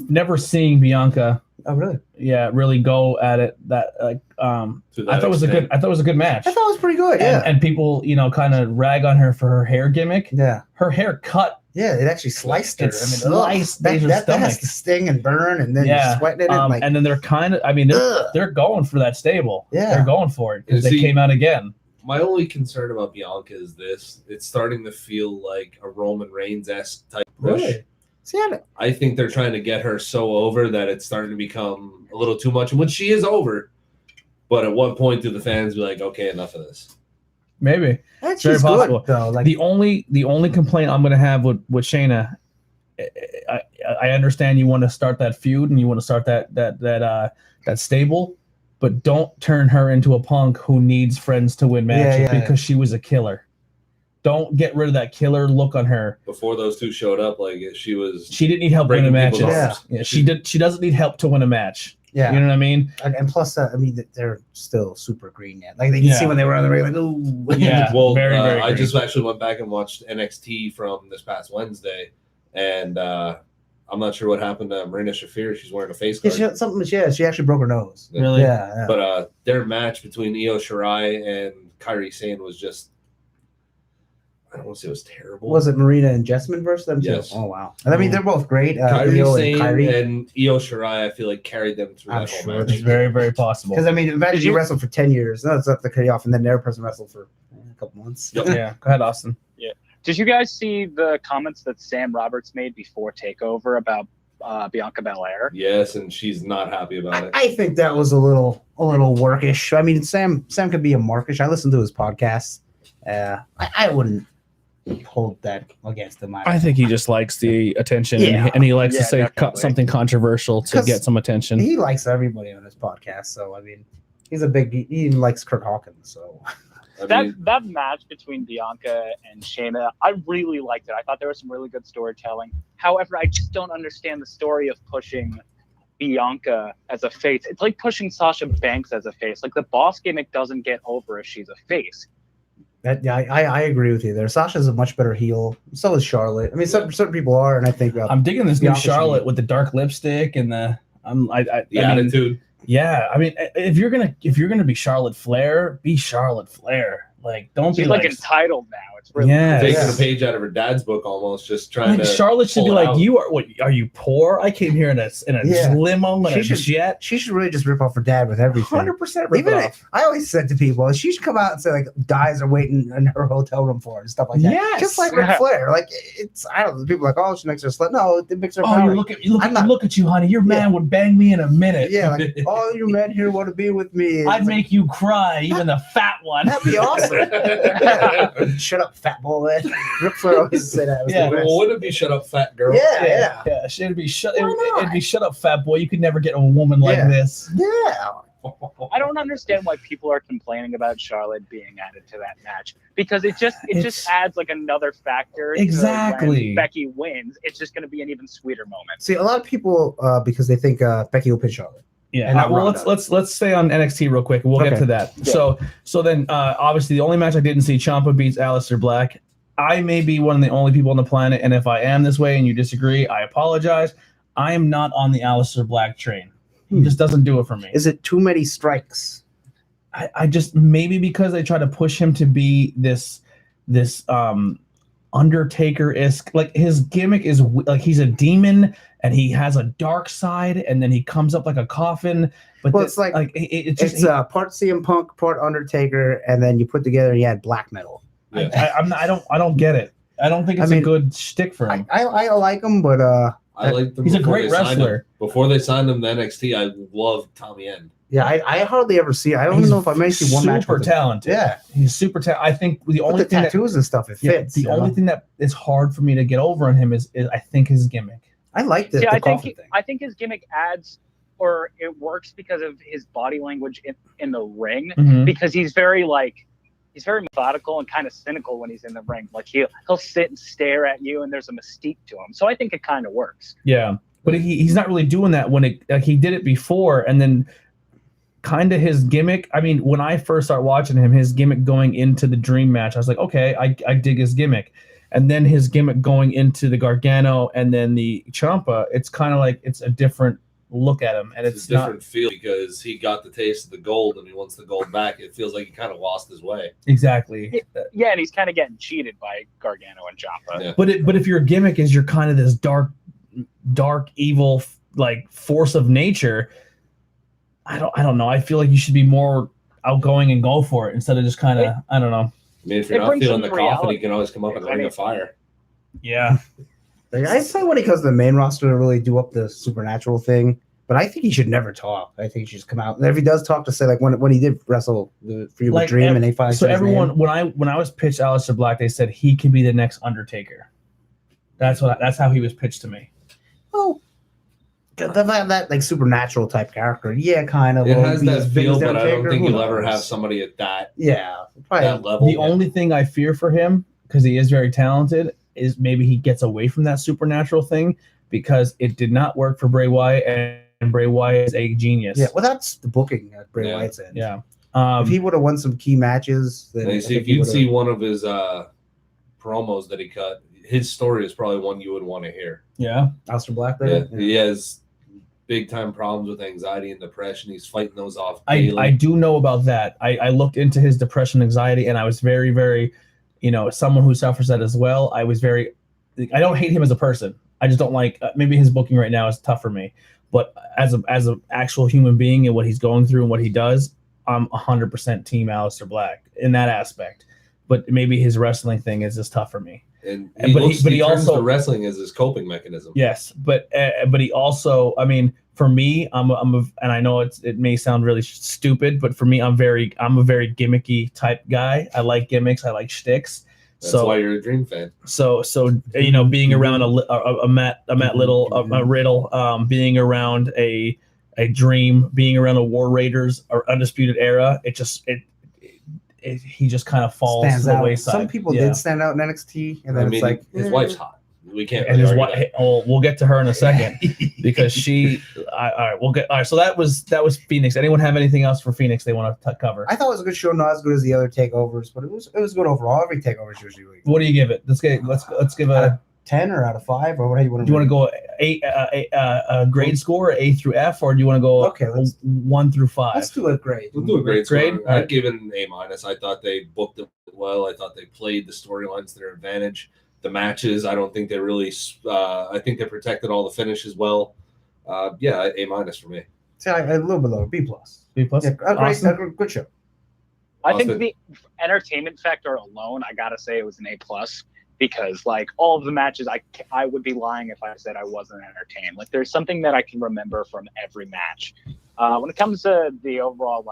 Never seeing Bianca. Oh, really? Yeah, really go at it. I thought it was a good match. I thought it was pretty good. Yeah. And people, kind of rag on her for her hair gimmick. Yeah. Her hair cut. Yeah, it actually sliced her. Sliced that has to sting and burn, and then you're sweating in it. And then they're they're going for that stable. Yeah. They're going for it because they came out again. My only concern about Bianca is this: it's starting to feel like a Roman Reigns-esque type push. Really? I think they're trying to get her so over that it's starting to become a little too much. And when she is over, but at what point do the fans be like, okay, enough of this? Maybe. That's very possible. Good, though. The only complaint I'm going to have with Shayna I understand you want to start that feud and you want to start that stable, but don't turn her into a Punk who needs friends to win matches because she was a killer. Don't get rid of that killer look on her. Before those two showed up, like she didn't need help winning matches. Yeah. She doesn't need help to win a match. Yeah, you know what I mean. And plus, they're still super green yet. Like you can see when they were on the ring, like ooh. Yeah. Well, very I green. just actually went back and watched NXT from this past Wednesday, and I'm not sure what happened to Marina Shafir. She's wearing a face guard. She actually broke her nose. Really? Yeah. But their match between Io Shirai and Kairi Sane was just. I don't want to say it was terrible. Was it Marina and Jessamine versus them too? Yes. Oh wow. I mean, they're both great. Kairi Sane Kyrie. and Io Shirai, I feel like carried them through that whole match. It's very, very possible. Because I mean, imagine you wrestled for 10 years. No, it's not the cut you off, and then the other person wrestled for a couple months. Yep. Yeah. Go ahead, Austin. Yeah. Did you guys see the comments that Sam Roberts made before Takeover about Bianca Belair? Yes, and she's not happy about it. I think that was a little workish. I mean, Sam could be a markish. I listened to his podcast. I wouldn't hold that against him. I think he just likes the attention, and he likes to say something controversial to get some attention. He likes everybody on his podcast, so I mean, he even likes Kurt Hawkins. So that match between Bianca and Shayna, I really liked it. I thought there was some really good storytelling. However, I just don't understand the story of pushing Bianca as a face. It's like pushing Sasha Banks as a face. Like the boss gimmick doesn't get over if she's a face. I agree with you there. Sasha's a much better heel. So is Charlotte. I mean, certain people are, and I think I'm digging this new Charlotte with the dark lipstick and the attitude. Yeah, I mean, if you're gonna be Charlotte Flair, be Charlotte Flair. Like, don't She's be like entitled now. It's really taking a page out of her dad's book, almost just trying to. Charlotte should be like, out. You are. What are you poor? I came here in a limo and a jet. She should really just rip off her dad with everything. 100% rip off. I always said to people, she should come out and say like, guys are waiting in her hotel room for her and stuff like that. Yes. Just like Ric Flair. Like I don't know. People are like, oh, she makes her slut. No, it makes her. Oh, look at you, honey. Your man would bang me in a minute. Yeah, like all your men here want to be with me. I'd make you cry, even the fat one. That'd be awesome. Shut up, fat boy. Ric Flair always say that. Well, wouldn't it be shut up, fat girl? Yeah. It'd be shut up, fat boy. You could never get a woman like this. Yeah. I don't understand why people are complaining about Charlotte being added to that match because it just adds like another factor. Exactly. When Becky wins, it's just going to be an even sweeter moment. See, a lot of people because they think Becky will pin Charlotte. Yeah. Well, let's stay on NXT real quick. We'll get to that. Yeah. So then obviously the only match I didn't see, Ciampa beats Aleister Black. I may be one of the only people on the planet, and if I am this way and you disagree, I apologize. I am not on the Aleister Black train. He just doesn't do it for me. Is it too many strikes? I just maybe because they try to push him to be this Undertaker-esque. Like his gimmick is like he's a demon and he has a dark side, and then he comes up like a coffin. But it's like it's part CM Punk, part Undertaker, and then you put together and you add black metal. Yeah. I don't get it. I don't think it's a good shtick for him. I like him, but I like them. He's a great wrestler. Before they signed him to NXT, I loved Tommy End. Yeah, I hardly ever see. I don't even know if I may see one match. Super talented. Yeah, he's super talented. I think the only thing tattoos and stuff it fits. The only thing that is hard for me to get over on him is I think his gimmick. I like this. I think his gimmick adds, or it works because of his body language in the ring. Mm-hmm. Because he's very methodical and kind of cynical when he's in the ring. Like he'll sit and stare at you, and there's a mystique to him. So I think it kind of works. Yeah, but he's not really doing that when he did it before, and then kind of his gimmick. I mean, when I first started watching him, his gimmick going into the Dream match, I was like, okay, I dig his gimmick. And then his gimmick going into the Gargano and then the Ciampa, it's kind of like it's a different look at him, and it's a different feel because he got the taste of the gold and he wants the gold back. It feels like he kind of lost his way. Exactly. Yeah, and he's kind of getting cheated by Gargano and Ciampa. Yeah. But if your gimmick is you're kind of this dark, evil like force of nature, I don't know. I feel like you should be more outgoing and go for it instead of just kind of I don't know. I mean, if you're not feeling the coffin, you can always come up and ring a fire. Yeah. I say when he comes to the main roster to really do up the supernatural thing, but I think he should never talk. I think he should just come out. And if he does talk, to say like when he did wrestle for you with Dream and A5. So everyone, when I was pitched Aleister Black, they said he can be the next Undertaker. That's how he was pitched to me. Oh, that like supernatural type character. Yeah, kind of. It has that feel, but I don't Undertaker, think who you'll ever knows? have somebody at that Probably. that level. The only thing I fear for him, because he is very talented, is maybe he gets away from that supernatural thing because it did not work for Bray Wyatt, and Bray Wyatt is a genius. Yeah, well, that's the booking at Bray Wyatt's end. Yeah. If he would have won some key matches, then if you'd see one of his promos that he cut, his story is probably one you would want to hear. Yeah. Aleister Black. Yeah. He has big time problems with anxiety and depression. He's fighting those off daily. I do know about that. I looked into his depression, anxiety, and I was very, very, someone who suffers that as well. I don't hate him as a person. I just don't like, maybe his booking right now is tough for me, but as an actual human being and what he's going through and what he does, I'm 100% team Aleister Black in that aspect. But maybe his wrestling thing is just tough for me. And he turns to wrestling as his coping mechanism. Yes, but he also, for me, and I know it may sound really stupid, but for me, I'm a very gimmicky type guy. I like gimmicks. I like shticks. That's why you're a Dream fan. So being around a Matt Little, a Riddle, being around a Dream, being around a War Raiders or Undisputed Era, he just kind of falls to the wayside. Some people did stand out in NXT, and then his wife's hot. We can't. And his wife. Oh, we'll get to her in a second because she. All right, we'll get. All right, so that was Phoenix. Anyone have anything else for Phoenix they want to cover? I thought it was a good show, not as good as the other takeovers, but it was good overall. Every takeover is usually really good. What do you give it? Let's give a 10 or out of 5, or what do you want to? Do you want to go a grade score, A through F, or do you want to go 1 through 5? Let's do a grade. We'll do a grade score. I'd give it an A-. I thought they booked it well. I thought they played the storylines to their advantage. The matches, I don't think they really. I think they protected all the finishes well. A- for me. See, a little bit lower, B+. B+. Yeah, a good show. I think the entertainment factor alone, I gotta say it was an A+, because like all of the matches, I would be lying if I said I wasn't entertained. Like there's something that I can remember from every match. When it comes to the overall,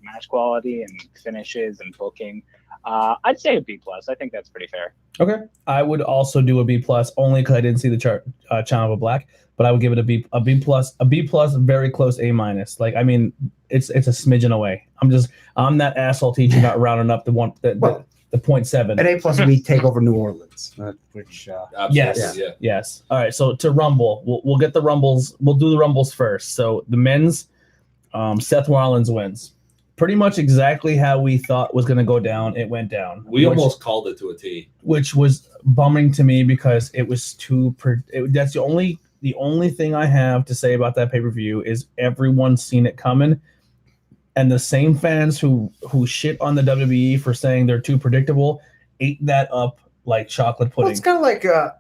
match quality and finishes and booking, I'd say a B+. I think that's pretty fair. Okay, I would also do a B+, only because I didn't see the chart Channel of Black, but I would give it a B+, very close A-. It's a smidgen away. I'm that asshole teacher not rounding up the 0.7. An A+ would be take over New Orleans, which yes. All right, so to Rumble, we'll get the Rumbles. We'll do the Rumbles first. So the men's, Seth Rollins wins. Pretty much exactly how we thought was going to go down. It went down. We almost called it to a T, which was bumming to me because it was too. That's the only thing I have to say about that pay-per-view is everyone's seen it coming, and the same fans who shit on the WWE for saying they're too predictable ate that up like chocolate pudding. Well, it's kind of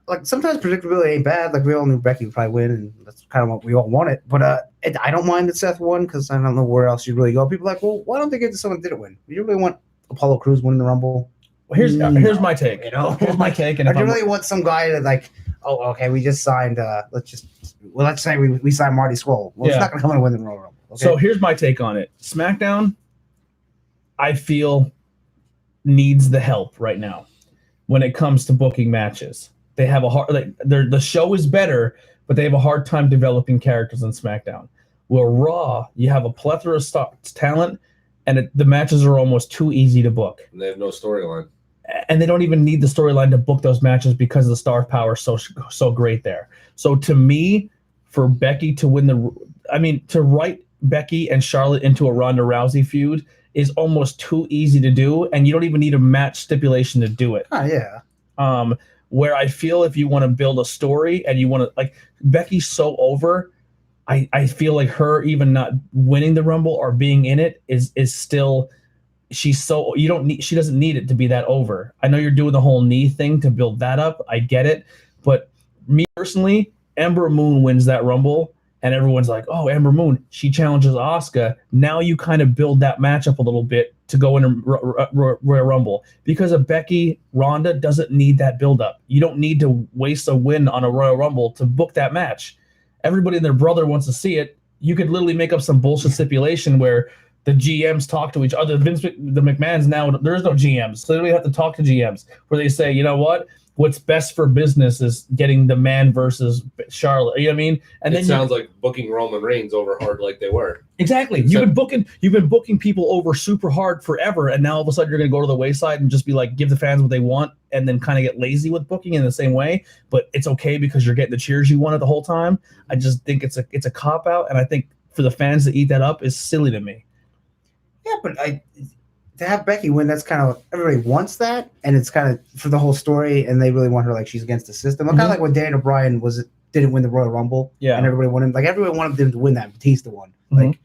like sometimes predictability ain't bad. Like we all knew Becky would probably win, and that's kind of what we all wanted. But I don't mind that Seth won because I don't know where else you'd really go. People are like, well, why don't they get to someone that didn't win? You really want Apollo Crews winning the Rumble? Well, here's my take. Here's my take. And I really want some guy that we just signed. Let's say we signed Marty Scurll. Well, it's not gonna come in and win the Royal Rumble. Okay? So here's my take on it. SmackDown, I feel, needs the help right now when it comes to booking matches. They have the show is better, but they have a hard time developing characters on SmackDown. Well, Raw, you have a plethora of talent, and the matches are almost too easy to book. And they have no storyline. And they don't even need the storyline to book those matches because the star power is so great there. So to me, for Becky to win to write Becky and Charlotte into a Ronda Rousey feud is almost too easy to do, and you don't even need a match stipulation to do it. Oh, yeah. Where I feel if you want to build a story and you want to, Becky's so over, I feel like her even not winning the Rumble or being in it is still, she doesn't need it to be that over. I know you're doing the whole knee thing to build that up. I get it. But me personally, Ember Moon wins that Rumble. And everyone's like, oh, Ember Moon, she challenges Asuka. Now you kind of build that matchup a little bit to go in a Royal Rumble. Because of Becky, Ronda doesn't need that buildup. You don't need to waste a win on a Royal Rumble to book that match. Everybody and their brother wants to see it. You could literally make up some bullshit stipulation where the GMs talk to each other. The McMahons now, there is no GMs. So they don't have to talk to GMs. Where they say, you know what? what's best for business is getting the man versus Charlotte. You know what I mean? And then sounds like booking Roman Reigns over hard like they were. Exactly. You've been booking people over super hard forever, and now all of a sudden you're going to go to the wayside and just be like, give the fans what they want, and then kind of get lazy with booking in the same way. But it's okay because you're getting the cheers you wanted the whole time. I just think it's a cop out, and I think for the fans to eat that up is silly to me. Yeah, but to have Becky win, that's kind of everybody wants that, and it's kind of for the whole story, and they really want her like she's against the system. Kind of like when Daniel Bryan didn't win the Royal Rumble, and everybody wanted everyone wanted them to win that. Batista won, like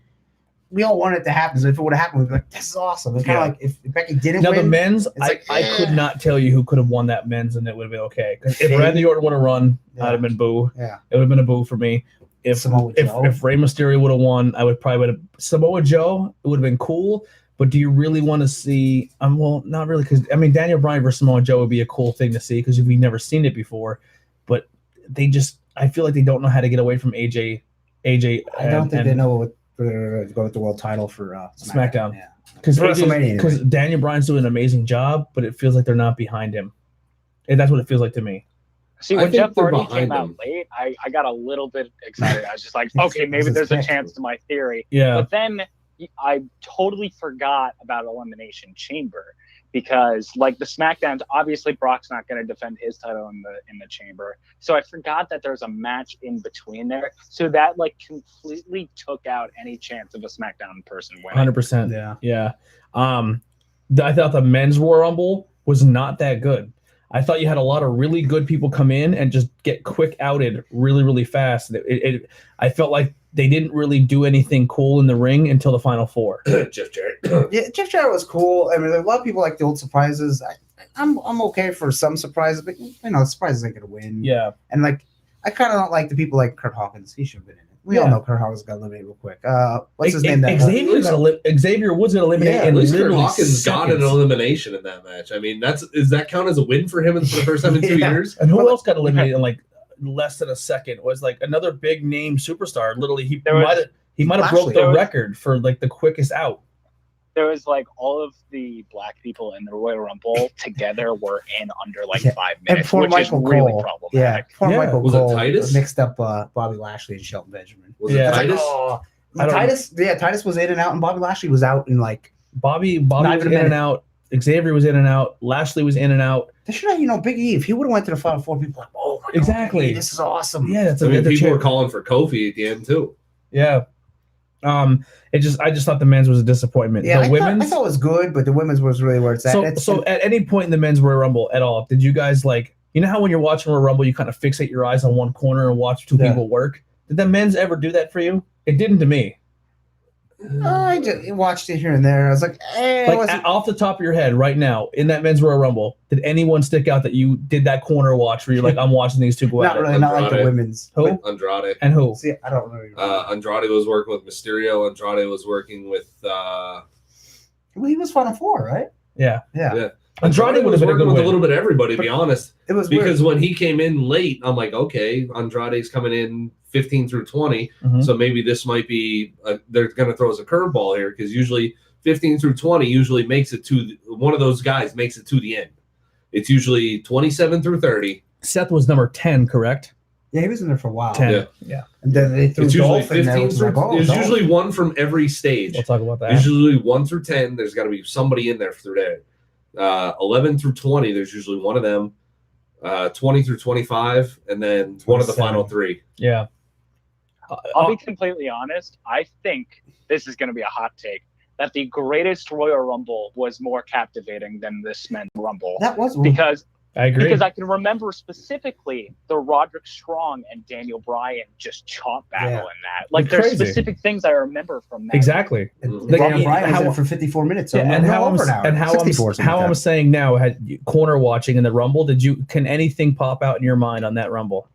we all wanted it to happen. So if it would have happened, we'd be like, "This is awesome." It's kind of like if Becky didn't win. Now the men's, I could not tell you who could have won that men's, and it would have been okay. Because if Randy Orton would have run, I'd have been boo. Yeah, it would have been a boo for me. If Rey Mysterio would have won, I would Samoa Joe. It would have been cool. But do you really want to see? Well, not really, because Daniel Bryan versus Samoa Joe would be a cool thing to see because we've never seen it before. But I feel like they don't know how to get away from AJ. I don't think they know what to go with the world title for SmackDown. Yeah, because Daniel Bryan's doing an amazing job, but it feels like they're not behind him. And that's what it feels like to me. See, when Jeff Hardy came out late, I got a little bit excited. I was just like, okay, maybe there's a chance to my theory. Yeah. But then I totally forgot about Elimination Chamber because, like, the SmackDowns, obviously Brock's not going to defend his title in the Chamber. So I forgot that there's a match in between there. So that, like, completely took out any chance of a SmackDown person winning. 100%. Yeah. I thought the men's Royal Rumble was not that good. I thought you had a lot of really good people come in and just get quick outed really, really fast. I felt like they didn't really do anything cool in the ring until the final four. Jeff Jarrett. Yeah, Jeff Jarrett was cool. I mean, a lot of people like the old surprises. I'm okay for some surprises, but surprises ain't gonna win. Yeah, and I kind of don't like the people like Kurt Hawkins. He should have been in it. We all know Kurt Hawkins got eliminated real quick. What's his name? Xavier Woods got eliminated. Yeah, at least Kurt Hawkins got an elimination in that match. I mean, does that count as a win for him for the first time in 2 years? And who else got eliminated in like less than a second? Was like another big name superstar. Literally, he might have broke the record for like the quickest out. There was like all of the black people in the Royal Rumble together were in under like 5 minutes, which is really problematic. Yeah, Michael was Cole it Titus? Mixed up Bobby Lashley and Shelton Benjamin. Was it Titus? Titus was in and out, and Bobby Lashley was out in like Bobby was in and out. Xavier was in and out. Lashley was in and out. They should have, Big E. If he would have went to the Final Four, people were like, oh my exactly, God, this is awesome. Yeah, people were calling for Kofi at the end too. Yeah. I just thought the men's was a disappointment. Yeah, the women's I thought it was good, but the women's was really where it's at. So at any point in the men's Royal Rumble at all, did you guys how when you're watching Royal Rumble, you kind of fixate your eyes on one corner and watch two people work? Did the men's ever do that for you? It didn't to me. I just watched it here and there. I was like, off the top of your head right now, in that men's Royal Rumble, did anyone stick out that you did that corner watch where you're like, I'm watching these two go at it? Not really, not like the women's. Who? Andrade. And who? See, I don't know. Andrade was working with Mysterio. Andrade was working with... Well, he was Final Four, right? Yeah. Andrade would have been a good with a little bit of everybody, to be honest. It was because weird. When he came in late, I'm like, okay, Andrade's coming in 15 through 20, so maybe this might be they're going to throw us a curveball here because usually 15 through 20 usually makes it to one of those guys makes it to the end. It's usually 27 through 30. Seth was number 10, correct? Yeah, he was in there for a while. 10. Yeah. And then they threw it's usually Dolph in there. There's usually one from every stage. We'll talk about that. Usually 1 through 10. There's got to be somebody in there through there. 11 through 20. There's usually one of them. 20 through 25, and then one of the final 3. Yeah. I'll be completely honest. I think this is going to be a hot take that the greatest Royal Rumble was more captivating than this men's Rumble. That was because I agree. Because I can remember specifically the Roderick Strong and Daniel Bryan just chomp battle in that. Like there's specific things I remember from that. Exactly. Daniel Bryan was in for 54 minutes. So and how I'm saying now, had corner watching in the Rumble, can anything pop out in your mind on that Rumble?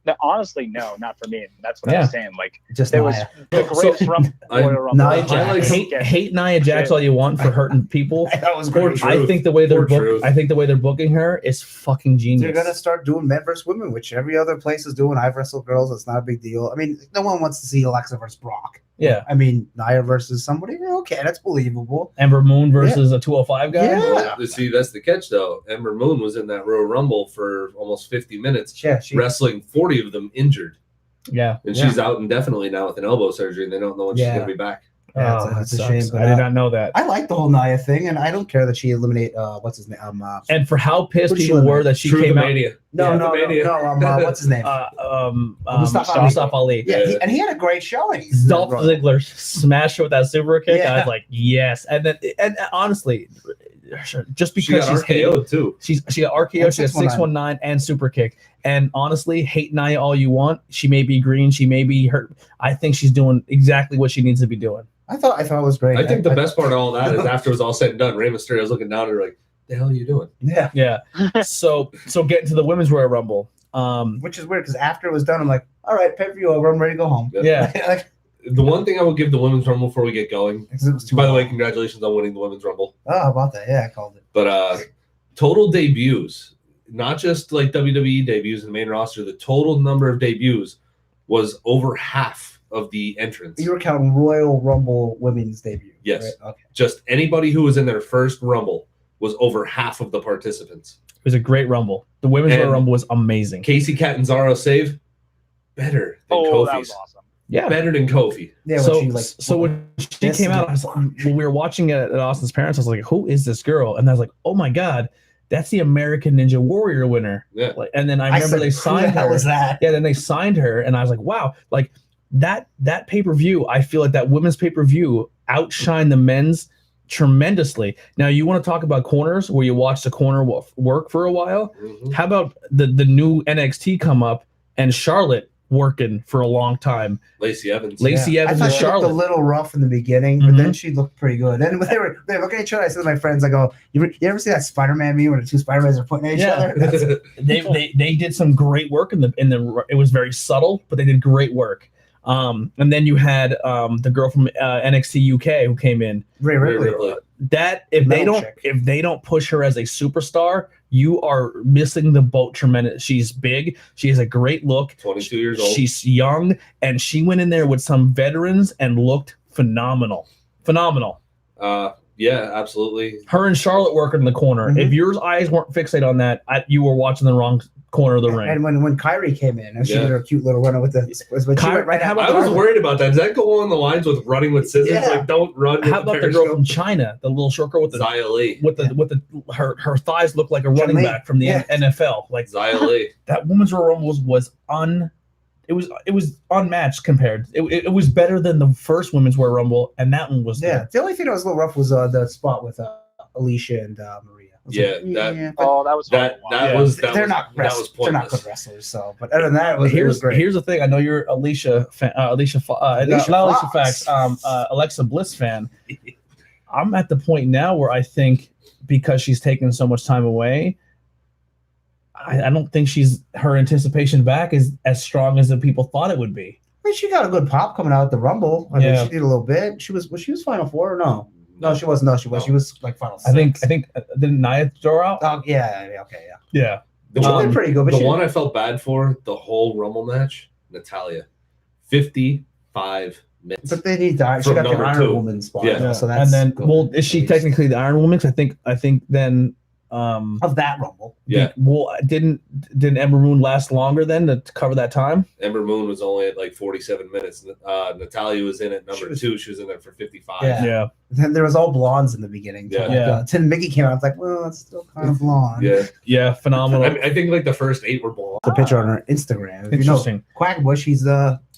No, honestly, no, not for me. That's what I'm saying. Like, just there was the greatest Royal Rumble. Hate Nia Jax all you want for hurting people. That was great. I think the way they're booking her is fucking genius. They're gonna start doing men versus women, which every other place is doing. I've wrestled girls. It's not a big deal. I mean, no one wants to see Alexa versus Brock. Yeah. I mean, Nia versus somebody. okay, that's believable. Ember Moon versus a 205 guy. Yeah. Well, see, that's the catch, though. Ember Moon was in that Royal Rumble for almost 50 minutes, Yeah, wrestling 40 of them injured. Yeah. And she's out indefinitely now with an elbow surgery, and they don't know when she's going to be back. Yeah, that's a shame. But, I did not know that. I like the whole Nia thing, and I don't care that she eliminate what's his name. And for how pissed Who'd she people were eliminate? that she came out. No, what's his name? Mustafa Ali. Yeah, and he had a great showing. Dolph Ziggler smashed her with that super kick. Yeah. I was like, yes. And then, and honestly, just because she's RKO too. She got RKO, she got 619 and super kick. And honestly, hate Nia all you want. She may be green, she may be hurt. I think she's doing exactly what she needs to be doing. I thought it was great. I think the best part of all that is after it was all said and done, Rey Mysterio's looking down at her like, the hell are you doing? Yeah. So getting to the women's Royal Rumble. Which is weird because after it was done, I'm like, all right, pay-per-view over, I'm ready to go home. Yeah. Like, the one thing I will give the women's rumble before we get going. By the way, congratulations on winning the women's rumble. Oh, how about that? Yeah, I called it. But total debuts, not just like WWE debuts in the main roster, the total number of debuts was over half of the entrants. You were counting Royal Rumble women's debut. Yes. Right? Okay. Just anybody who was in their first rumble was over half of the participants. It was a great Rumble. The women's Royal Rumble was amazing. Casey Catanzaro save better than Kofi's. That was awesome. Yeah, better than Kofi. Yeah. When she came out, I was like, when we were watching it at Austin's parents, I was like, "Who is this girl?" And I was like, "Oh my god, that's the American Ninja Warrior winner." Yeah. And then I remember they signed her. Was that? Yeah. Then they signed her, and I was like, "Wow!" Like that pay-per-view. I feel like that women's pay-per-view outshined the men's tremendously. Now you want to talk about corners where you watch the corner work for a while. Mm-hmm. How about the new NXT come up and Charlotte working for a long time? Lacey Evans I thought she Charlotte looked a little rough in the beginning, but then she looked pretty good. And when they were looking at each other, I said to my friends, I go, you ever see that Spider-Man meme where the two Spider-Mans are pointing at each other? they did some great work in the it was very subtle, but they did great work. And then you had the girl from NXT UK who came in. Rhea Ripley. That if they don't push her as a superstar, you are missing the boat tremendous. She's big. She has a great look. 22 years old. She's young, and she went in there with some veterans and looked phenomenal. Yeah, absolutely. Her and Charlotte working in the corner. Mm-hmm. If your eyes weren't fixated on that, you were watching the wrong corner of the ring. And when Kyrie came in, and she did her cute little run with I was worried about that. Does that go on the lines with running with scissors? Yeah. Like, don't run. How about the girl from China, the little short girl with the Zia Lee. her thighs look like a running back from the NFL. Like Zia Lee. That women's Royal Rumble was unmatched compared. It was better than the first women's Royal Rumble, and that one was the only thing that was a little rough was the spot with Alicia and Maria. That was pointless. They're not good wrestlers. So, but other than that, it was great. Here's the thing. I know you're Alexa Bliss fan. I'm at the point now where I think because she's taken so much time away, I don't think her anticipation back is as strong as the people thought it would be. I mean, she got a good pop coming out at the Rumble. I mean, she did a little bit. She was Final Four or no? No, she wasn't. No, she was. She was like Final Six. I think didn't Nia throw out? Oh yeah. Okay, yeah. She did pretty good. But the one I felt bad for the whole Rumble match, Natalya, 55 minutes. But they need to. She got the Iron Woman spot. Yeah. So that's. And then, is she technically the Iron Woman? 'Cause I think then. Of that Rumble. Yeah. Didn't Ember Moon last longer then to cover that time? Ember Moon was only at like 47 minutes. Natalya was in at number 2. She was in there for 55. Yeah. Then there was all blondes in the beginning. Yeah. Then Mickey came out. I was like, well, it's still kind of blonde. Yeah. Phenomenal. I think like the first 8 were blonde. The picture on her Instagram. Interesting. Quackenbush, he's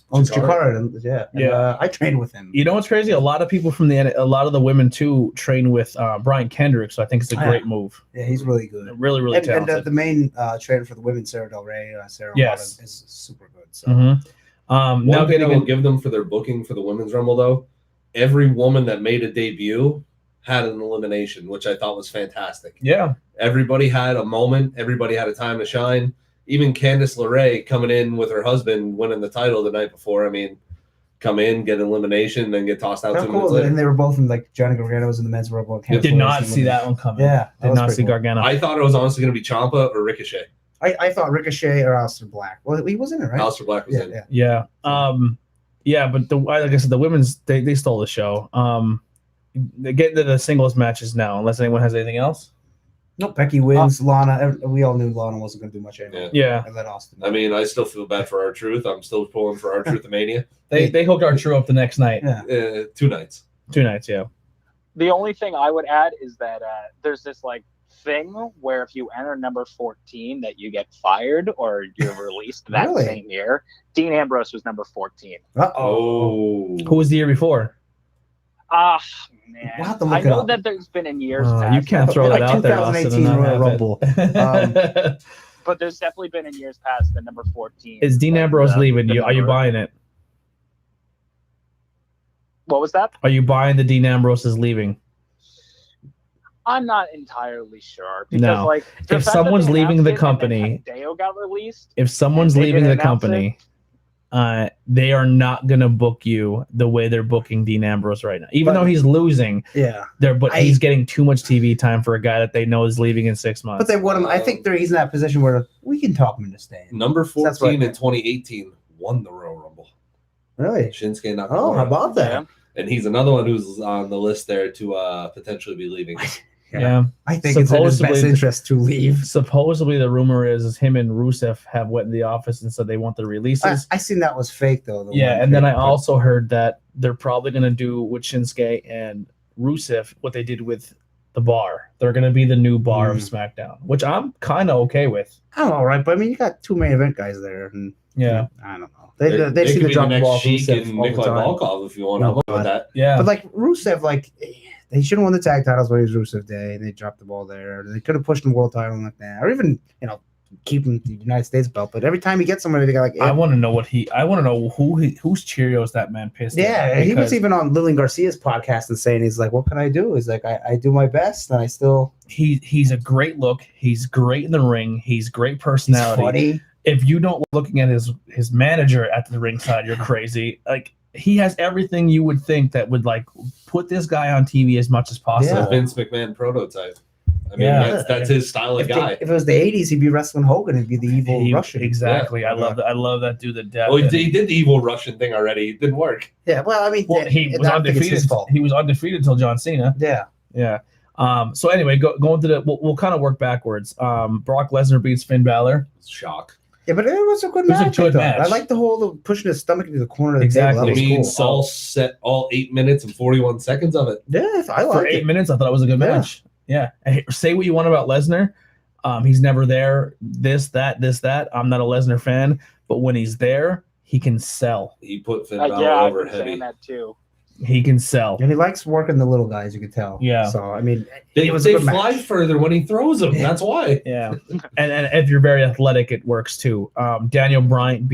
owns Chikara. I trained with him. You know what's crazy? A lot of people from a lot of the women too train with Brian Kendrick, so I think it's a great move. Yeah, he's really good. Really, really talented. And the main trainer for the women, Sarah Del Rey, Sarah yes, is super good. So. One thing I will give them for their booking for the women's Rumble, though, every woman that made a debut had an elimination, which I thought was fantastic. Yeah, everybody had a moment. Everybody had a time to shine. Even Candice LeRae coming in with her husband winning the title the night before. I mean, come in, get an elimination, then get tossed out 2 minutes later. And they were both in Johnny Gargano was in the men's Rumble. Did not see that one coming. Yeah, did not see Gargano. I thought it was honestly going to be Ciampa or Ricochet. I thought Ricochet or Aleister Black. Well, he was in it, right? Aleister Black was in. Yeah. But like I said, the women's they stole the show. get into the singles matches now, unless anyone has anything else. No, Becky wins. Lana, we all knew Lana wasn't going to do much anymore. Yeah. And let Austin. I mean, I still feel bad for R-Truth. I'm still pulling for R-Truth of Mania. They hooked R-Truth up the next night. Yeah. 2 nights. 2 nights, yeah. The only thing I would add is that there's this like thing where if you enter number 14 that you get fired or you're released that Really? same year. Dean Ambrose was number 14. Oh. Who was the year before? Man. We'll have to look I it know up. that there's been in years Oh, past. you can't throw that Like out there, Austin. 2018 And not Royal have Rumble. it. But there's definitely been in years past the number 14. Is Dean like, Ambrose leaving? the Are you number. buying it? What was that? Are you buying the Dean Ambrose is leaving? I'm not entirely sure because No. like the If fact that someone's they leaving announced the it and then company- Hideo got released. If someone's They leaving didn't the announce company, they are not going to book you the way they're booking Dean Ambrose right now. Even But- though he's losing, Yeah. he's getting too much TV time for a guy that they know is leaving in 6 months. But they want him. I think he's in that position where we can talk him into staying. Number That's 14 what- in 2018 won the Royal Rumble. Really? Shinsuke Nakamura. Oh, how about that? Yeah. And he's another one who's on the list there to potentially be leaving. yeah. I think it's in his best Supposedly- interest to leave. Supposedly, the rumor is him and Rusev have went in the office and said they want the releases. I seen that was fake though. the Yeah, one and then fake, I but- also heard that they're probably going to do with Shinsuke and Rusev what they did with the bar. They're going to be the new bar of SmackDown, which I'm kind of okay with. I'm all right, but I mean, you got 2 main event guys there, and Yeah, I don't know. They They seem could to be drop the the next ball. with Sheik Rusev and all the Nikolai time. Volkov if you want to No, look at God. that. yeah. But like Rusev, like they should have won the tag titles when it was Rusev Day, and they dropped the ball there. They could have pushed him world title like that, or even keep him the United States belt. But every time he gets somebody, they got like, I want to know I want to know whose Cheerios that man pissed. yeah. at, He was because even on Lillian Garcia's podcast and saying he's like, "What can I do?" He's like, "I do my best, and I still." he's a great look. He's great in the ring. He's great He's personality. funny. If you don't looking at his manager at the ringside, you're crazy. Like he has everything you would think that would like put this guy on TV as much as possible. The Vince McMahon prototype. I mean, Yeah. that's his style of guy. If it was the '80s, he'd be wrestling Hogan. He'd be the evil Russian. Exactly. Yeah. I love that dude to death. Well, he did the evil Russian thing already. It didn't work. Yeah. Well, I mean, Well, he I was don't think it's undefeated. his fault. He was undefeated until John Cena. Yeah. Yeah. So anyway, going to we'll kind of work backwards. Brock Lesnar beats Finn Balor. Shock. Yeah, but it was a good It was a match. good I thought. match. I like the whole pushing his stomach into the corner of the Exactly. table. That I was mean, cool. all 8 minutes and 41 seconds of it. Yeah, I For like 8 it. minutes, I thought it was a good Yeah. match. Yeah. Hey, say what you want about Lesnar. He's never there. This, that. I'm not a Lesnar fan, but when he's there, he can sell. He put Finn Balor Yeah, I've over been heavy. saying that too. He can sell. And he likes working the little guys, you could tell. Yeah. So, I mean, They it was a good fly match. further when he throws them. That's why. Yeah, and if you're very athletic, it works too. Daniel Bryant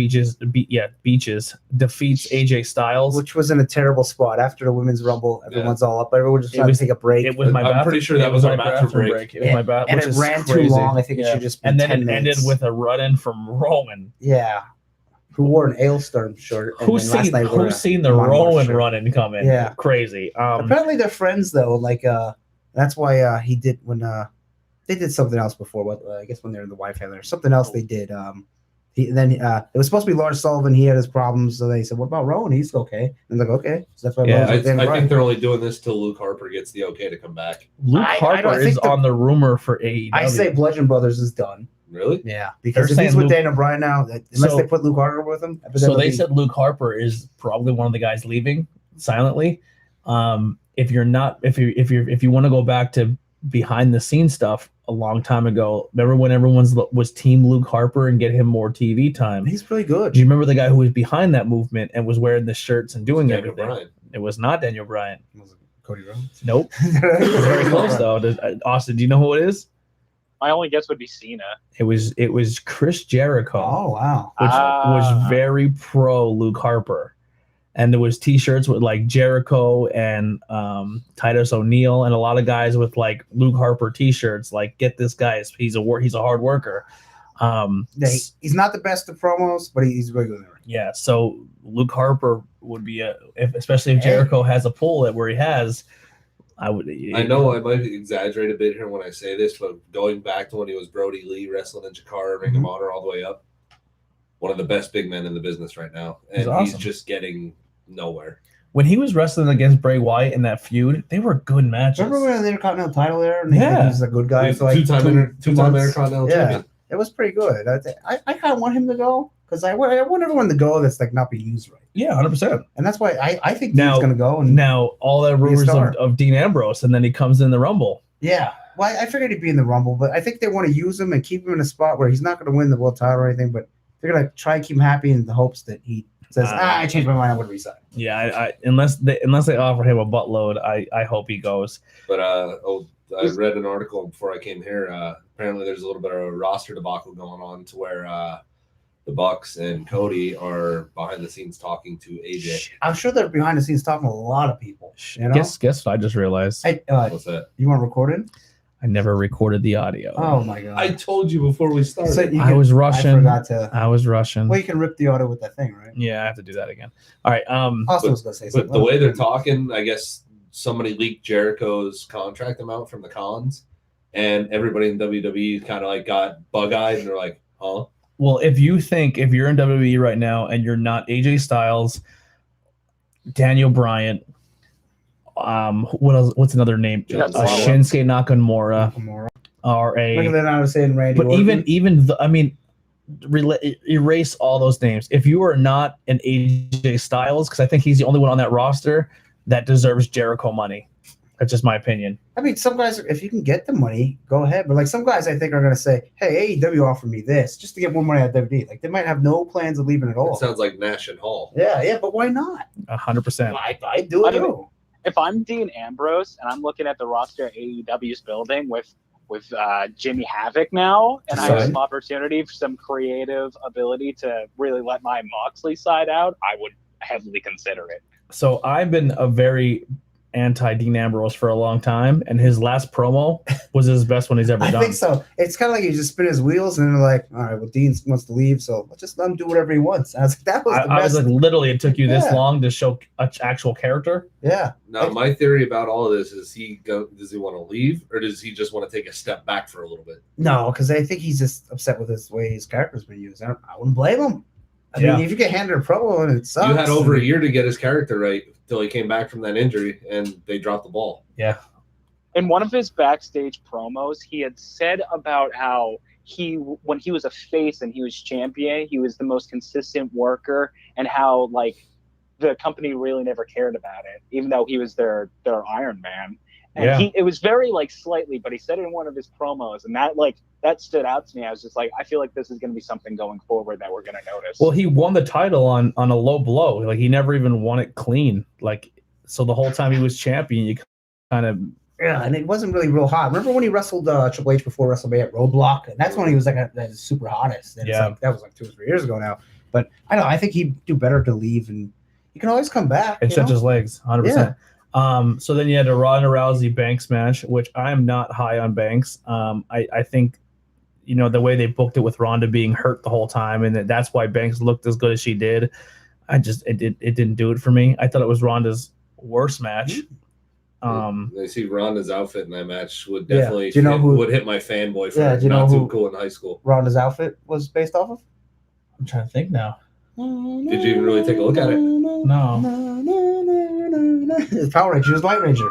defeats AJ Styles. Which was in a terrible spot. After the Women's Rumble, everyone's all up. Everyone just It trying was- to take a break. It was my. I'm pretty sure that was our bathroom break. It was my bathroom, and which it is ran crazy. too long. I think it Yeah. should just be And then 10 it minutes. ended with a run-in from Rowan. Yeah. Who wore an Ailstorm shirt. and Who's then last seen night wore a the Monmouth Rowan shirt. run-in coming? Yeah. Crazy. Apparently they're friends though. Like that's why he did when they did something else before. What I guess when they're in the wife had or something else they did. It was supposed to be Lawrence Sullivan. He had his problems, so they said, "What about Rowan? He's okay." And like, okay, so that's why. Yeah, Rowan's with Daniel I Bryan. think they're only doing this till Luke Harper gets the okay to come back. Luke I Harper don't think is on the rumor for AEW. I say Bludgeon Brothers is done. Really? Yeah, because They're if he's saying with Luke- Daniel Bryan now, unless So- they put Luke Harper with him, So they said Luke Harper is probably one of the guys leaving silently. If you want to go back to behind the scenes stuff a long time ago, remember when everyone was team Luke Harper and get him more TV time? he's really good. Do you remember the guy who was behind that movement and was wearing the shirts and doing Daniel everything? Bryan. It was not Daniel Bryan. Cody Rhodes. Nope. Very close though. Austin, do you know who it is? My only guess would be Cena. It was Chris Jericho. Oh wow. Which was very pro Luke Harper. And there was T-shirts with like Jericho and Titus O'Neil and a lot of guys with like Luke Harper T-shirts. Like, get this guy. He's a hard worker. He's not the best of promos, but he's really good. Yeah. So Luke Harper would be especially if Jericho has a pull at where he has. I know I might exaggerate a bit here when I say this, but going back to when he was Brody Lee wrestling in Chikara, Ring of Honor all the way up, one of the best big men in the business right now, and He's awesome. he's just getting nowhere. when he was wrestling against Bray Wyatt in that feud, they were good matches. Remember when the Intercontinental title there? And he was a good guy for like two-time Intercontinental champion. It was pretty good. I kind of want him to go because I want everyone to go that's like not being used right. Yeah, 100%. And that's why I think Dean's going to go. And now all that rumors of Dean Ambrose, and then he comes in the Rumble. Yeah. Well, I figured he'd be in the Rumble, but I think they want to use him and keep him in a spot where he's not going to win the world title or anything, but they're going to try and keep him happy in the hopes that he says, I changed my mind, I would resign. Yeah, I unless they offer him a buttload, I hope he goes. But I read an article before I came here. Apparently, there's a little bit of a roster debacle going on to where the Bucks and Cody are behind the scenes talking to AJ. I'm sure they're behind the scenes talking to a lot of people. You know? Guess what I just realized? What's that? You want to record it? I never recorded the audio. Oh my god! I told you before we started. So I was rushing. I forgot to. I was rushing. Well, you can rip the audio with that thing, right? Yeah, I have to do that again. All right. Also, was gonna say something. But the way they're talking, I guess somebody leaked Jericho's contract amount from the cons, and everybody in WWE kind of like got bug-eyed, and they're like, "Huh?" Well, if you're in WWE right now and you're not AJ Styles, Daniel Bryant, what else? What's another name? Shinsuke Nakamura. Or a. Look at that! I was saying Randy. But Orton. Erase all those names. If you are not an AJ Styles, because I think he's the only one on that roster that deserves Jericho money. That's just my opinion. I mean, some guys, if you can get the money, go ahead. But like some guys, I think are going to say, "Hey, AEW offered me this just to get more money out of WWE." Like they might have no plans of leaving at all. It sounds like Nash and Hall. Yeah, but why not? 100%. I do it. If I'm Dean Ambrose and I'm looking at the roster AEW's building with Jimmy Havoc now, and I have some opportunity for some creative ability to really let my Moxley side out, I would heavily consider it. So I've been a very anti-Dean Ambrose for a long time, and his last promo was his best one he's ever done. I think so. It's kind of like you just spin his wheels, and they're like, all right, well, Dean wants to leave, so let's just let him do whatever he wants. And I was like, that was the best. I was like, literally, it took you this long to show an actual character? Yeah. Now, my theory about all of this is does he want to leave, or does he just want to take a step back for a little bit? No, because I think he's just upset with the way his character's been used. I wouldn't blame him. I mean, if you get handed a promo and it sucks. You had over a year to get his character right till he came back from that injury, and they dropped the ball. Yeah. In one of his backstage promos, he had said about how when he was a face and he was champion, he was the most consistent worker, and how like the company really never cared about it, even though he was their Iron Man. And it was very like slightly, but he said it in one of his promos, and that stood out to me. I was just like, I feel like this is going to be something going forward that we're going to notice. Well, he won the title on a low blow. Like he never even won it clean. Like so, the whole time he was champion, you kind of and it wasn't really real hot. Remember when he wrestled Triple H before WrestleMania at Roadblock? And that's when he was like at his super hottest. And it's like, that was like 2 or 3 years ago now. But I don't know. I think he'd do better to leave, and he can always come back and stretch his legs. 100%. So then you had a Ronda Rousey Banks match, which I'm not high on Banks. I think, the way they booked it with Ronda being hurt the whole time, and that's why Banks looked as good as she did. It didn't do it for me. I thought it was Ronda's worst match. I see Ronda's outfit in that match would definitely would hit my fanboy for not too cool in high school. Ronda's outfit was based off of? I'm trying to think now. Did you even really take a look at it? No. It's Power Ranger. She was White Ranger.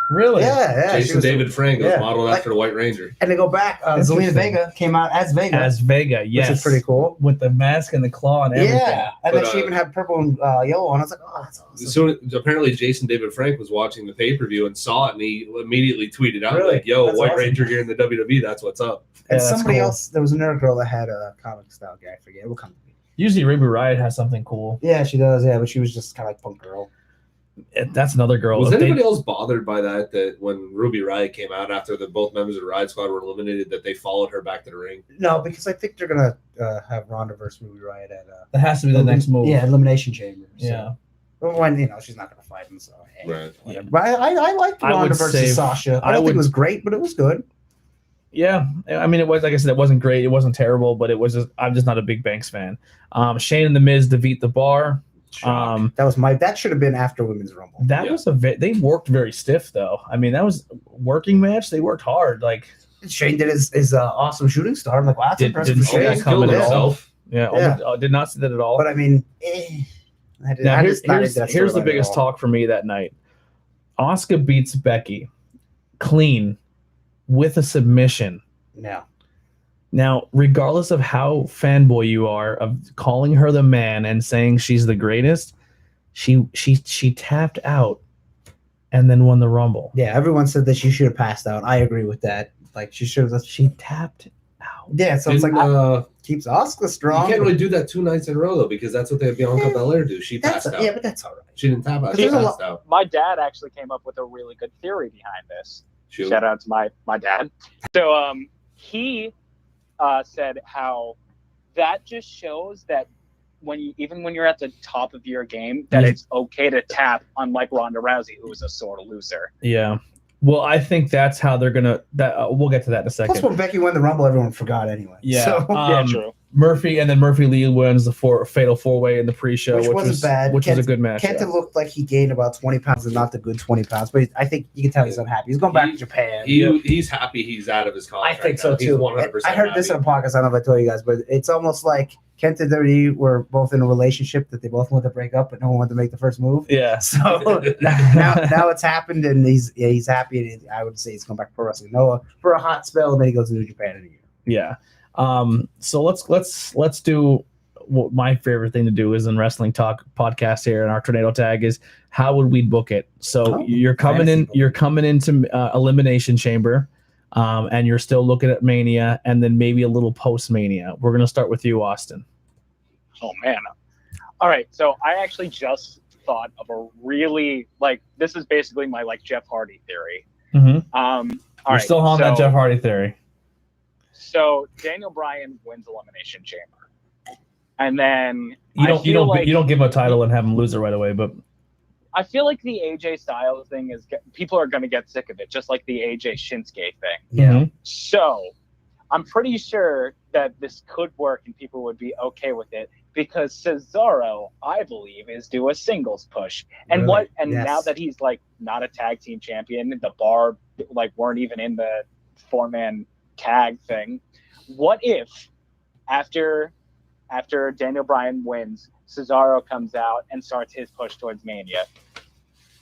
Really? Yeah. Jason David Frank was modeled after the White Ranger. And to go back, Zelina Vega came out as Vega. As Vega, yes. Which is pretty cool. With the mask and the claw and everything. Yeah. And then she even had purple and yellow on. I was like, oh, that's awesome. So apparently Jason David Frank was watching the pay-per-view and saw it, and he immediately tweeted out, like, yo, that's White awesome. Ranger here in the WWE, that's what's up. And somebody else, there was another girl that had a comic-style guy. I forget. It will come to me. Usually Ruby Riott has something cool. Yeah, she does. Yeah, but she was just kind of like punk girl. That's another girl. Was anybody else bothered by that when Ruby Riott came out after both members of the Riott Squad were eliminated, that they followed her back to the ring? No, because I think they're going to have Ronda versus Ruby Riott at that has to be the next move. Yeah, Elimination Chamber. So. Yeah. Well, when, she's not going to fight him, so hey. Right. Yeah. But I liked Ronda versus Sasha. I don't think it was great, but it was good. Yeah, I mean, it was, like I said, it wasn't great. It wasn't terrible, but it was just, I'm just not a big Banks fan. Shane and The Miz defeat The Bar. That should have been after Women's Rumble. They worked very stiff though. I mean, that was a working match. They worked hard. Like Shane did his awesome shooting star. I'm like, wow, that's impressive for Shane. Did not see that at all. But I mean, Now, here's the biggest talk for me that night. Asuka beats Becky clean with a submission. Yeah. Now, regardless of how fanboy you are of calling her the man and saying she's the greatest, she tapped out and then won the Rumble. Yeah, everyone said that she should have passed out. I agree with that. Like she should have. She tapped out. Yeah, so it's like keeps Asuka strong. You can't really do that 2 nights in a row though, because that's what they have Bianca Belair do. She passed out. Yeah, but that's all right. She didn't tap out. She passed out. My dad actually came up with a really good theory behind this. Shoot. Shout out to my dad. So he said how that just shows that even when you're at the top of your game, that it's okay to tap, unlike Ronda Rousey, who was a sore loser. Yeah. Well, I think that's how they're gonna. We'll get to that in a second. Plus, when Becky won the Rumble, everyone forgot anyway. Yeah. So, Yeah, true. Murphy Lee wins the fatal 4-way in the pre-show, which wasn't bad. Which was a good match. Kenta looked like he gained about 20 pounds, and not the good 20 pounds. But I think you can tell he's unhappy. He's going back to Japan. He's happy he's out of his contract. I think so now. too. 100% I heard this in a podcast. I don't know if I told you guys, but it's almost like Kenta and WWE were both in a relationship that they both wanted to break up, but no one wanted to make the first move. Yeah. So now it's happened, and he's happy. And I would say he's going back to Pro Wrestling Noah for a hot spell, and then he goes to New Japan in a year. Yeah. So let's do what my favorite thing to do is in Wrestling Talk podcast here, and our tornado tag is how would we book it? So you're coming into Elimination Chamber, and you're still looking at Mania, and then maybe a little post Mania. We're gonna start with you, Austin. Oh man. All right. So I actually just thought of a really this is basically my Jeff Hardy theory. Mm-hmm. You're still on that Jeff Hardy theory. So Daniel Bryan wins Elimination Chamber, and then you don't give him a title and have him lose it right away. But I feel like the AJ Styles thing is people are going to get sick of it, just like the AJ Shinsuke thing. Yeah. So I'm pretty sure that this could work and people would be okay with it because Cesaro, I believe, is due a singles push. And really? Now that he's not a tag team champion, the Bar weren't even in the 4-man tag thing. What if after Daniel Bryan wins, Cesaro comes out and starts his push towards Mania?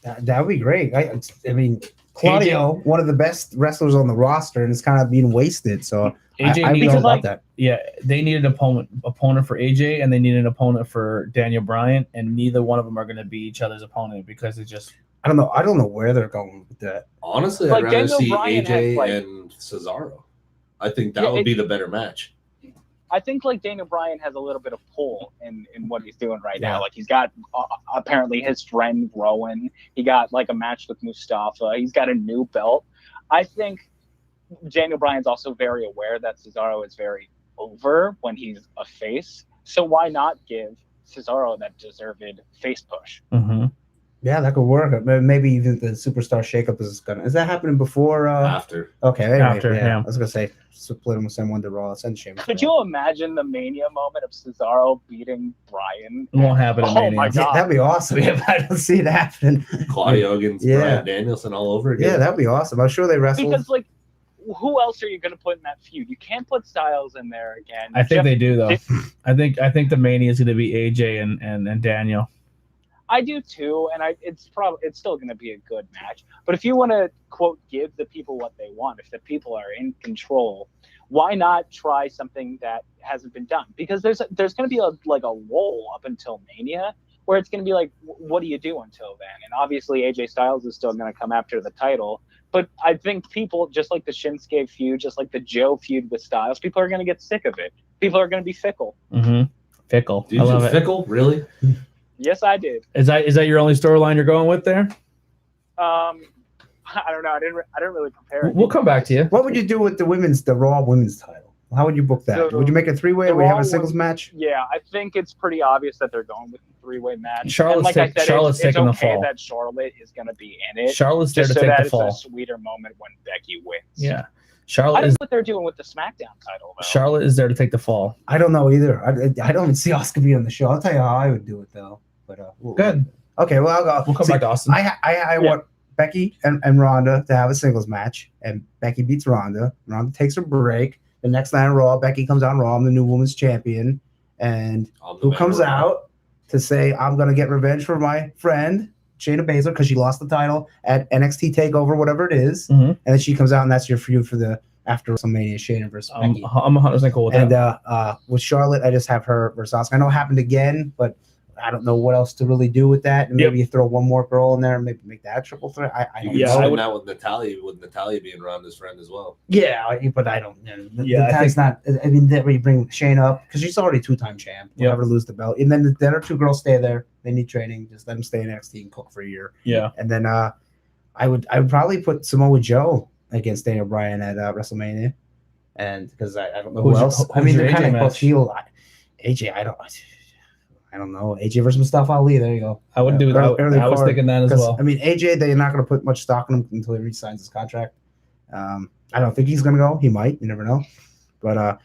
That would be great. I mean, Claudio, one of the best wrestlers on the roster, and it's kind of being wasted. So AJ I needs about that. Yeah, they need an opponent for AJ, and they need an opponent for Daniel Bryan, and neither one of them are going to be each other's opponent because it just. I don't know where they're going with that. Honestly, I'd rather see AJ and Cesaro. I think that would be the better match. I think Daniel Bryan has a little bit of pull in what he's doing right now. He's got apparently his friend Rowan. He got a match with Mustafa. He's got a new belt. I think Daniel Bryan's also very aware that Cesaro is very over when he's a face. So why not give Cesaro that deserved face push? Mm-hmm. Yeah, that could work. Maybe even the superstar shakeup is that happening before? After. Okay, anyway, after. Yeah. I was gonna say split him with someone to Raw. Send Sheamus. Could you imagine the Mania moment of Cesaro beating Bryan? It won't happen in Mania. Oh my God, that'd be awesome. I don't see it happening. Claudio against Bryan Danielson all over again. Yeah, that'd be awesome. I'm sure they wrestled. Because who else are you going to put in that feud? You can't put Styles in there again. I think they do though. I think the Mania is going to be AJ and Daniel. I do too, and it's still going to be a good match. But if you want to quote give the people what they want, if the people are in control, why not try something that hasn't been done? Because there's going to be a lull up until Mania where it's going to be what do you do until then? And obviously AJ Styles is still going to come after the title. But I think people, just like the Shinsuke feud, just like the Joe feud with Styles, people are going to get sick of it. People are going to be fickle. Mm-hmm. Fickle. Did you fickle? Really? Yes, I did. Is that your only storyline you're going with there? I don't know. I didn't really prepare. We'll come back to you. What would you do with the Raw Women's title? How would you book that? Would you make a 3-way? Would you have a singles match? Yeah, I think it's pretty obvious that they're going with a 3-way match. Charlotte's taking the fall. That Charlotte is going to be in it. Charlotte's there to take the fall. It's a sweeter moment when Becky wins. Yeah. I don't know what they're doing with the SmackDown title, though. Charlotte is there to take the fall. I don't know either. I don't even see Asuka being on the show. I'll tell you how I would do it, though. But good. Okay, well, I'll go. We'll come back to Austin. I want Becky and Ronda to have a singles match, and Becky beats Ronda. Ronda takes her break. The next night on Raw, Becky comes on Raw. I'm the new women's champion. And who comes out to say I'm gonna get revenge for my friend Shayna Baszler because she lost the title at NXT Takeover, whatever it is, and then she comes out and that's your feud for the after WrestleMania, Shayna versus Becky. I'm 100% cool with that. And with Charlotte, I just have her versus Asuka. I know it happened again, but I don't know what else to really do with that. And maybe you throw one more girl in there and maybe make that a triple threat. I don't know. Now with Natalia being Ronda's friend as well. Yeah, but I don't know. Natalia's not. I mean, that where you bring Shayna up because she's already 2-time champ. You'll never lose the belt. And then the other 2 girls stay there. They need training. Just let them stay in NXT and cook for a year. Yeah. And then I would probably put Samoa Joe against Daniel Bryan at WrestleMania, and because I don't know who else. I mean, they're kind of both heel. AJ, I don't know. AJ versus Mustafa Ali. There you go. I would do that. I was thinking that as well. I mean, AJ, they're not going to put much stock in him until he re-signs his contract. I don't think he's going to go. He might. You never know. But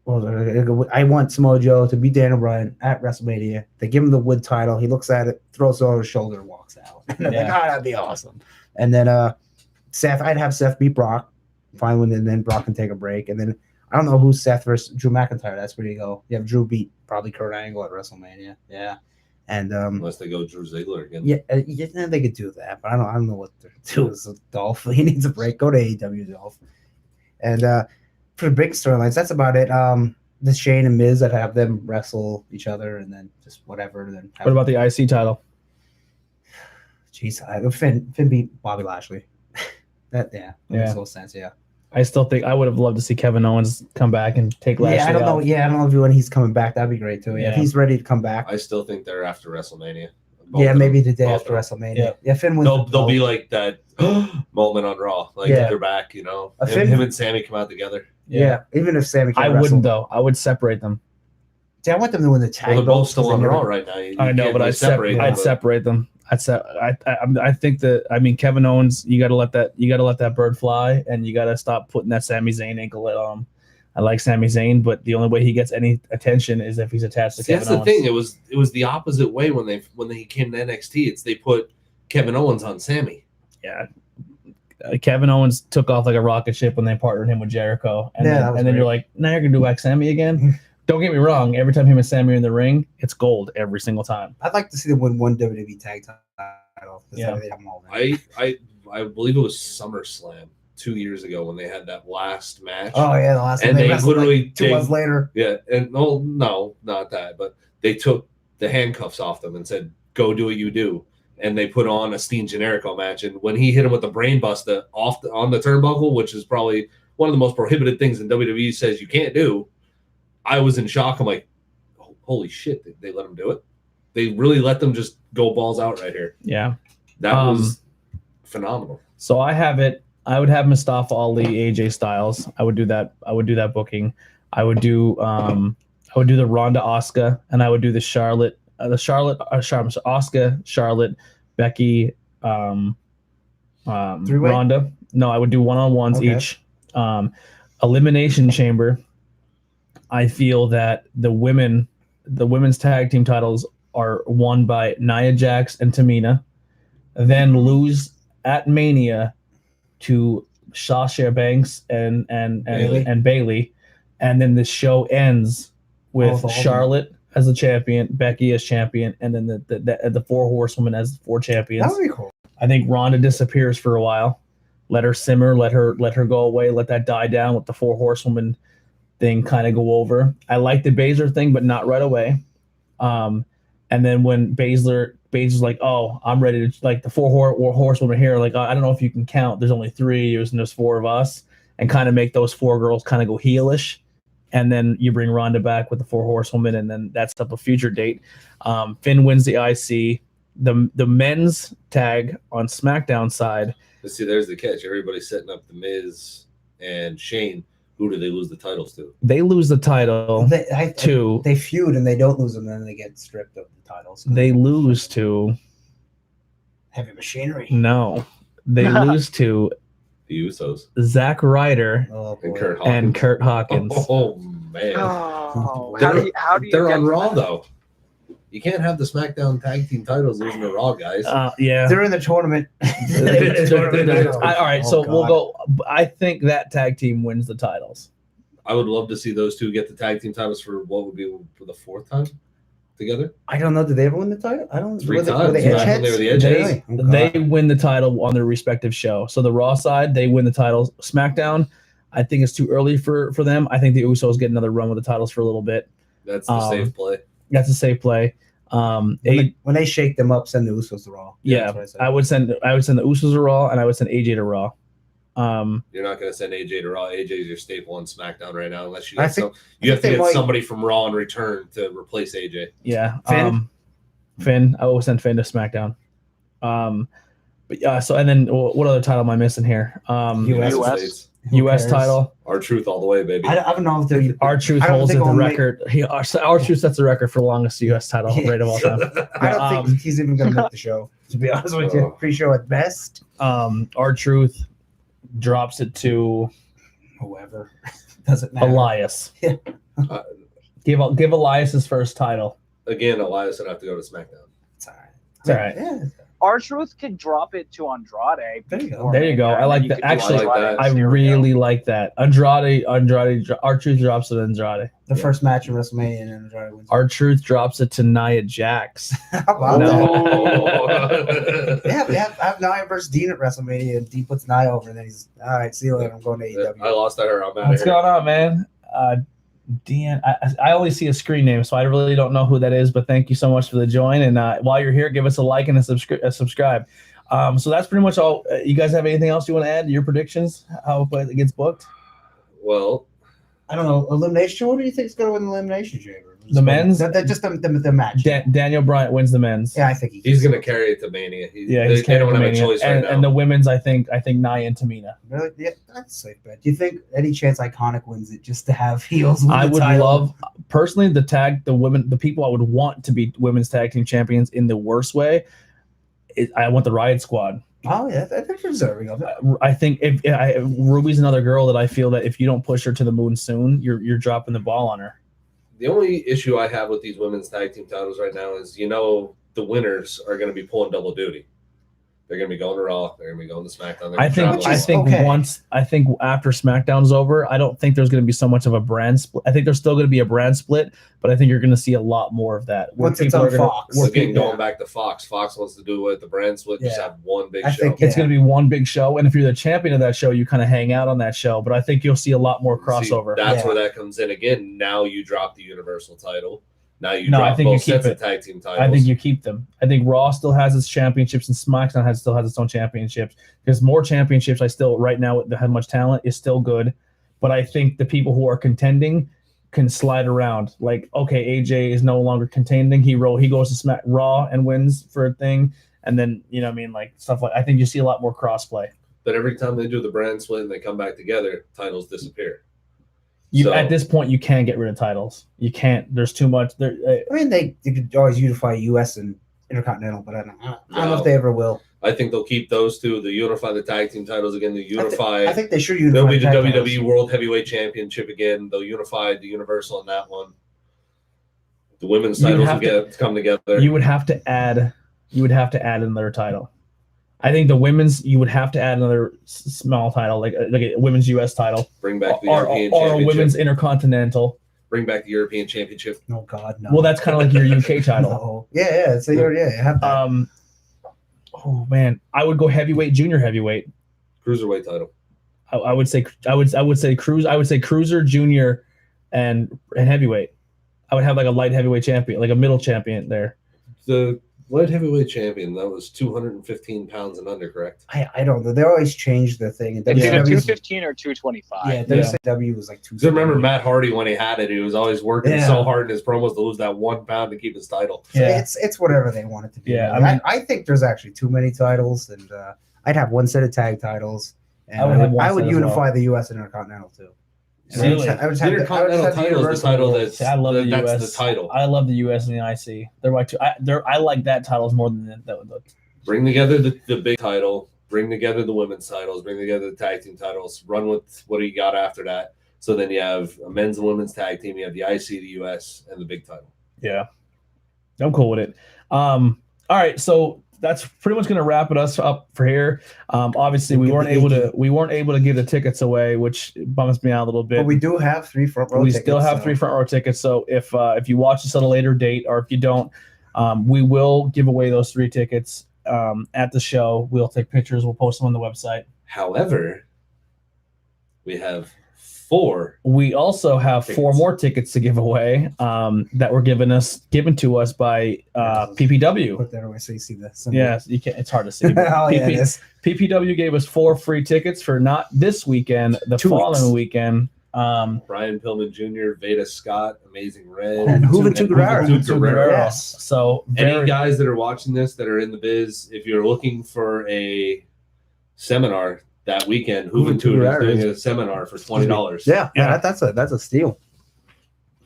I want Samoa Joe to beat Daniel Bryan at WrestleMania. They give him the wood title. He looks at it, throws it over his shoulder, and walks out. And I'm like, that'd be awesome. And then Seth, I'd have Seth beat Brock. Finally, and then Brock can take a break. And then I don't know who's Seth versus Drew McIntyre. That's where you go. You have Drew beat probably Kurt Angle at WrestleMania. Yeah. And unless they go Drew Ziggler again. Yeah, they could do that, but I don't know what they're doing with Dolph. He needs a break. Go to AEW, Dolph. And for the big storylines, that's about it. The Shane and Miz, I'd have them wrestle each other and then just whatever. Then what about the IC title? Jeez, Finn beat Bobby Lashley. That makes no sense. Yeah. I still think I would have loved to see Kevin Owens come back and take Lashley I don't know. off. Yeah, I don't know if when he's coming back, that'd be great too. Yeah, if he's ready to come back. I still think they're after WrestleMania. Maybe the day after WrestleMania. Yeah, Finn wins. They'll be like that moment on Raw, like they're back. You know, him and Sammy come out together. Yeah, even if Sammy can't wouldn't though. I would separate them. See, I want them to win the tag. They're both still on Raw right now. I know, but I'd separate them. I think that Kevin Owens, you gotta let that bird fly, and you gotta stop putting that Sami Zayn ankle on him. I like Sami Zayn, but the only way he gets any attention is if he's attached to Kevin Owens. That's the thing. It was the opposite way when they came to NXT. They put Kevin Owens on Sami. Yeah. Kevin Owens took off like a rocket ship when they partnered him with Jericho, and then you're like, now you're gonna do like Sami again. Don't get me wrong. Every time him and Sami are in the ring, it's gold every single time. I'd like to see them win one WWE tag title. Yeah. I believe it was SummerSlam 2 years ago when they had that last match. Oh yeah, the last. And they literally like 2 months later. Yeah, and no, not that, but they took the handcuffs off them and said, "Go do what you do." And they put on a Steen Generico match, and when he hit him with the brain buster on the turnbuckle, which is probably one of the most prohibited things in WWE says you can't do, I was in shock. I'm like, holy shit, they let him do it? They really let them just go balls out right here. Yeah. That was phenomenal. So I would have Mustafa Ali, AJ Styles. I would do that booking. I would do the Ronda Asuka, and I would do the Asuka, Charlotte, Becky, Ronda. No, I would do one-on-ones each. Elimination Chamber. I feel that the women's tag team titles are won by Nia Jax and Tamina, then lose at Mania to Sasha Banks and Bayley, and then the show ends with Charlotte as the champion, Becky as champion, and then the 4 horsewomen as 4 champions. That would be cool. I think Ronda disappears for a while. Let her simmer. Let her go away. Let that die down. Let the 4 horsewomen thing kind of go over. I like the Baszler thing, but not right away. And then when Baszler's like, oh, I'm ready to, like, the 4 horsewomen here, like, I don't know if you can count. There's only 3 and there's 4 of us, and kind of make those 4 girls kind of go heelish. And then you bring Ronda back with the 4 horsewomen, and then that's up a future date. Finn wins the IC. The men's tag on SmackDown side. Let's see, there's the catch. Everybody's setting up the Miz and Shane. Who do they lose the titles to? They lose the title to. They feud and they don't lose them, then they get stripped of the titles. They lose to Heavy Machinery. No, they lose to the Usos, Zack Ryder and Kurt Hawkins. Oh man! Oh, how do you they're on Raw though. You can't have the SmackDown tag team titles losing to Raw, guys. Yeah, they're in the tournament. All right, so we'll go. I think that tag team wins the titles. I would love to see those two get the tag team titles for what would be for the 4th time. together? I don't know. Did they ever win the title? I don't. Three were they, times. Were they Yeah, edge heads? they were the edge heads. They win the title on their respective show. So the Raw side, they win the titles. SmackDown, I think it's too early for them. I think the Usos get another run with the titles for a little bit. That's the safe play. That's a safe play. When they shake them up, send the Usos to Raw. Yeah, I would send the Usos to Raw, and I would send AJ to Raw. You're not going to send AJ to Raw. AJ is your staple on SmackDown right now, unless you get you have to they get might- somebody from Raw in return to replace AJ. Yeah, Finn? Finn. I will send Finn to SmackDown. But yeah. So and then what other title am I missing here? United US. States. U.S. title. R-Truth all the way, baby. I don't know if they're. R-Truth I don't holds think it the I'll make- record. R-Truth sets the record for the longest U.S. title rate of all time. I don't think he's even going to make the show. To be honest with you, pre-show at best. R-Truth drops it to Whoever doesn't matter. Elias. Yeah. Give Elias his first title. Again, Elias would have to go to SmackDown. It's all right. It's all right. Yeah. R-Truth could drop it to Andrade. There you go. There you go. I like that. Actually, I like that. I really like that. Andrade. R-Truth drops it to Andrade. The first match in WrestleMania and Andrade wins. R-Truth drops it to Nia Jax. How about No. that? Yeah, I have Nia versus Dean at WrestleMania, and Dean puts Nia over, and then he's all right. See you later. I'm going to AEW. I lost to her. I'm out of What's here. going on, man? Dean, I only see a screen name, so I really don't know who that is. But thank you so much for the join. And while you're here, give us a like and a subscribe. So that's pretty much all. You guys have anything else you want to add? Your predictions? How it gets booked? Well, I don't know. Elimination. What do you think is going to win the elimination chamber? The men's? Just the match. Daniel Bryant wins the men's. Yeah, I think he's going to carry it to Mania. He's they carrying don't have a Mania. choice right now. And the women's, I think Nia and Tamina. Really? Yeah, that's a safe bet. Do you think any chance Iconic wins it just to have heels? Win I the would title? love personally the people I would want to be women's tag team champions in the worst way. I want the Riot Squad. Oh yeah, they're deserving of it. I think if Ruby's another girl that I feel that if you don't push her to the moon soon, you're dropping the ball on her. The only issue I have with these women's tag team titles right now is, the winners are going to be pulling double duty. They're going to be going to Raw. They're going to be going to SmackDown. I think after SmackDown's over, I don't think there's going to be so much of a brand split. I think there's still going to be a brand split, but I think you're going to see a lot more of that. Once it's on Fox. Again, going back to Fox. Fox wants to do it. The brand split, just have one big show. It's going to be one big show, and if you're the champion of that show, you kind of hang out on that show. But I think you'll see a lot more crossover. That's where that comes in again. Now you drop the Universal title. Now you drop both sets of tag team titles. I think you keep them. I think Raw still has its championships, and SmackDown still has its own championships. Because more championships, right now that have much talent is still good. But I think the people who are contending can slide around. Like, okay, AJ is no longer contending. He goes to Raw and wins for a thing, and then stuff like. I think you see a lot more crossplay. But every time they do the brand split and they come back together, titles disappear. At this point, you can't get rid of titles. You can't. There's too much. I mean, they could always unify U.S. and Intercontinental, but I don't know if they ever will. I think they'll keep those two. They'll unify the tag team titles again. They'll unify. I think they should unify. There'll be the WWE titles. World Heavyweight Championship again. They'll unify the Universal in that one. The women's titles will come together. You would have to add another title. I think the women's, you would have to add another small title, like a women's U.S. title. Bring back the or European a Championship. women's Intercontinental. Bring back the European Championship. Oh God, no. Well, that's kind of like your UK title. No. Yeah. So you have that. Oh man, I would go heavyweight, junior heavyweight. Cruiserweight title. I would say cruiser, junior, and heavyweight. I would have like a light heavyweight champion, like a middle champion there. The light heavyweight champion, that was 215 pounds and under, correct? I don't know. They always change the thing. It's either 215 or 225. Yeah, WCW was like 2. I remember Matt Hardy when he had it. He was always working so hard in his promos to lose that 1 pound to keep his title. Yeah, it's whatever they want it to be. Yeah, I think there's actually too many titles, and I'd have one set of tag titles, and I would unify the U.S. Intercontinental too. Really? I would have Intercontinental title is the title that's I love the US. That's the title. I love the U.S. and the IC. They're my two. I like that titles more than the Bring together the big title. Bring together the women's titles. Bring together the tag team titles. Run with what you got after that. So then you have a men's and women's tag team. You have the IC, the US, and the big title. Yeah, I'm cool with it. All right, so that's pretty much going to wrap us up for here. Obviously, we weren't able to give the tickets away, which bums me out a little bit. But we do have 3 front row. We tickets, still have 3 front row tickets. So if you watch this at a later date, or if you don't, we will give away those 3 tickets at the show. We'll take pictures. We'll post them on the website. However, we have 4. We also have 4 more tickets to give away that were given to us by PPW. Put that away so you see this. Yes, you can't. It's hard to see. PPW gave us 4 free tickets for not this weekend, the 2 following weekend. Brian Pillman Jr., Veda Scott, Amazing Red, and Juventud Guerrero. Yes. So any guys that are watching this that are in the biz, if you're looking for a seminar that weekend, Juventud is doing a seminar for $20. Yeah, that's a steal.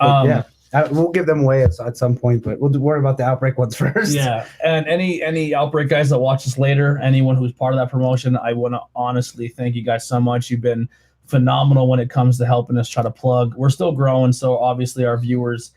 We'll give them away at some point, but we'll worry about the Outbreak ones first. Yeah, and any Outbreak guys that watch us later, anyone who's part of that promotion, I want to honestly thank you guys so much. You've been phenomenal when it comes to helping us try to plug. We're still growing, so obviously our viewers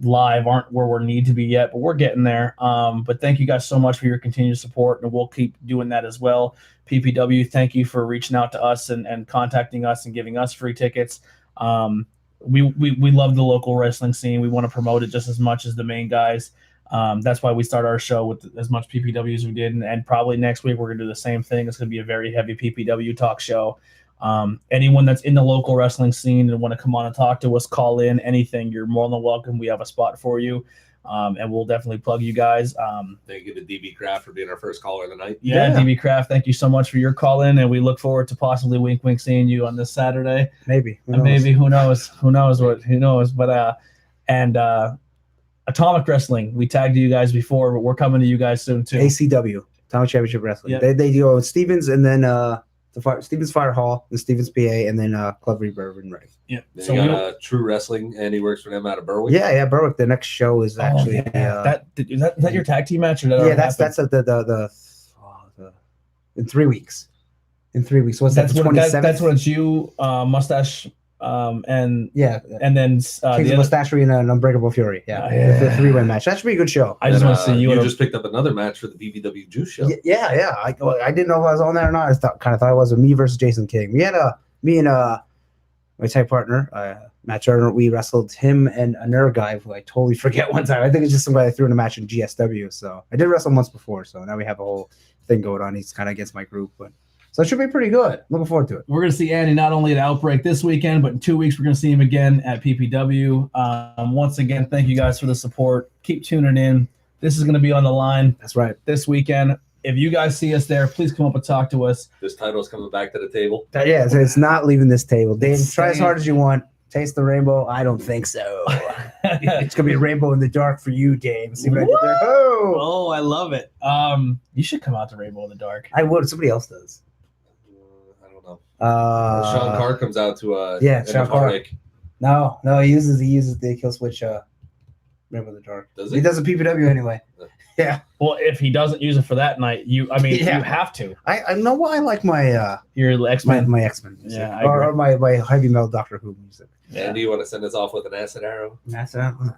live aren't where we need to be yet, but we're getting there. But thank you guys so much for your continued support, and we'll keep doing that as well. PPW, thank you for reaching out to us and contacting us and giving us free tickets. We love the local wrestling scene. We want to promote it just as much as the main guys. That's why we start our show with as much PPW as we did, and probably next week we're going to do the same thing. It's going to be a very heavy PPW talk show. Anyone that's in the local wrestling scene and want to come on and talk to us, call in, anything, you're more than welcome. We have a spot for you, and we'll definitely plug you guys. Thank you to DB Craft for being our first caller of the night. Yeah, DB Craft, thank you so much for your call in, and we look forward to possibly wink seeing you on this Saturday. Maybe who knows. But Atomic Wrestling, we tagged you guys before, but we're coming to you guys soon too. ACW, Atomic Championship Wrestling. Yep. They deal with Stevens, and then Stevens Fire Hall, and Stevens PA, and then Club Reverb and Ray. Yeah. So you got True Wrestling, and he works for them out of Berwick. Yeah, Berwick. The next show is actually is that your tag team match? Or that that's in 3 weeks. In 3 weeks, what's that? That's when it's you, Mustache, and then Kings of Mustachery and Unbreakable Fury. The 3-way match. That should be a good show. I just want to see you. You just picked up another match for the BBW Juice show. Yeah. I didn't know if I was on there or not. I thought it was me versus Jason King. We had me and my tag partner, Matt Turner. We wrestled him and another guy who I totally forget one time. I think it's just somebody I threw in a match in GSW. So I did wrestle him once before. So now we have a whole thing going on. He's kind of against my group, but. So it should be pretty good. Looking forward to it. We're going to see Andy not only at Outbreak this weekend, but in 2 weeks we're going to see him again at PPW. Once again, thank you guys for the support. Keep tuning in. This is going to be on the line. That's right. This weekend. If you guys see us there, please come up and talk to us. This title's coming back to the table. It's not leaving this table. Dave, try as hard as you want. Taste the rainbow. I don't think so. It's going to be a rainbow in the dark for you, Dave. See what I did there? Oh, I love it. You should come out to Rainbow in the Dark. I would. Somebody else does. Sean Carr comes out to Sean Carr. No, he uses the kill switch Rainbow in the Dark. Does he? He does a PPW anyway. Yeah. Well, if he doesn't use it for that night, you have to. I know why I like my your X-Men. My X-Men music. Yeah, or my heavy metal Doctor Who music. And do you want to send us off with an acid arrow? Acid arrow.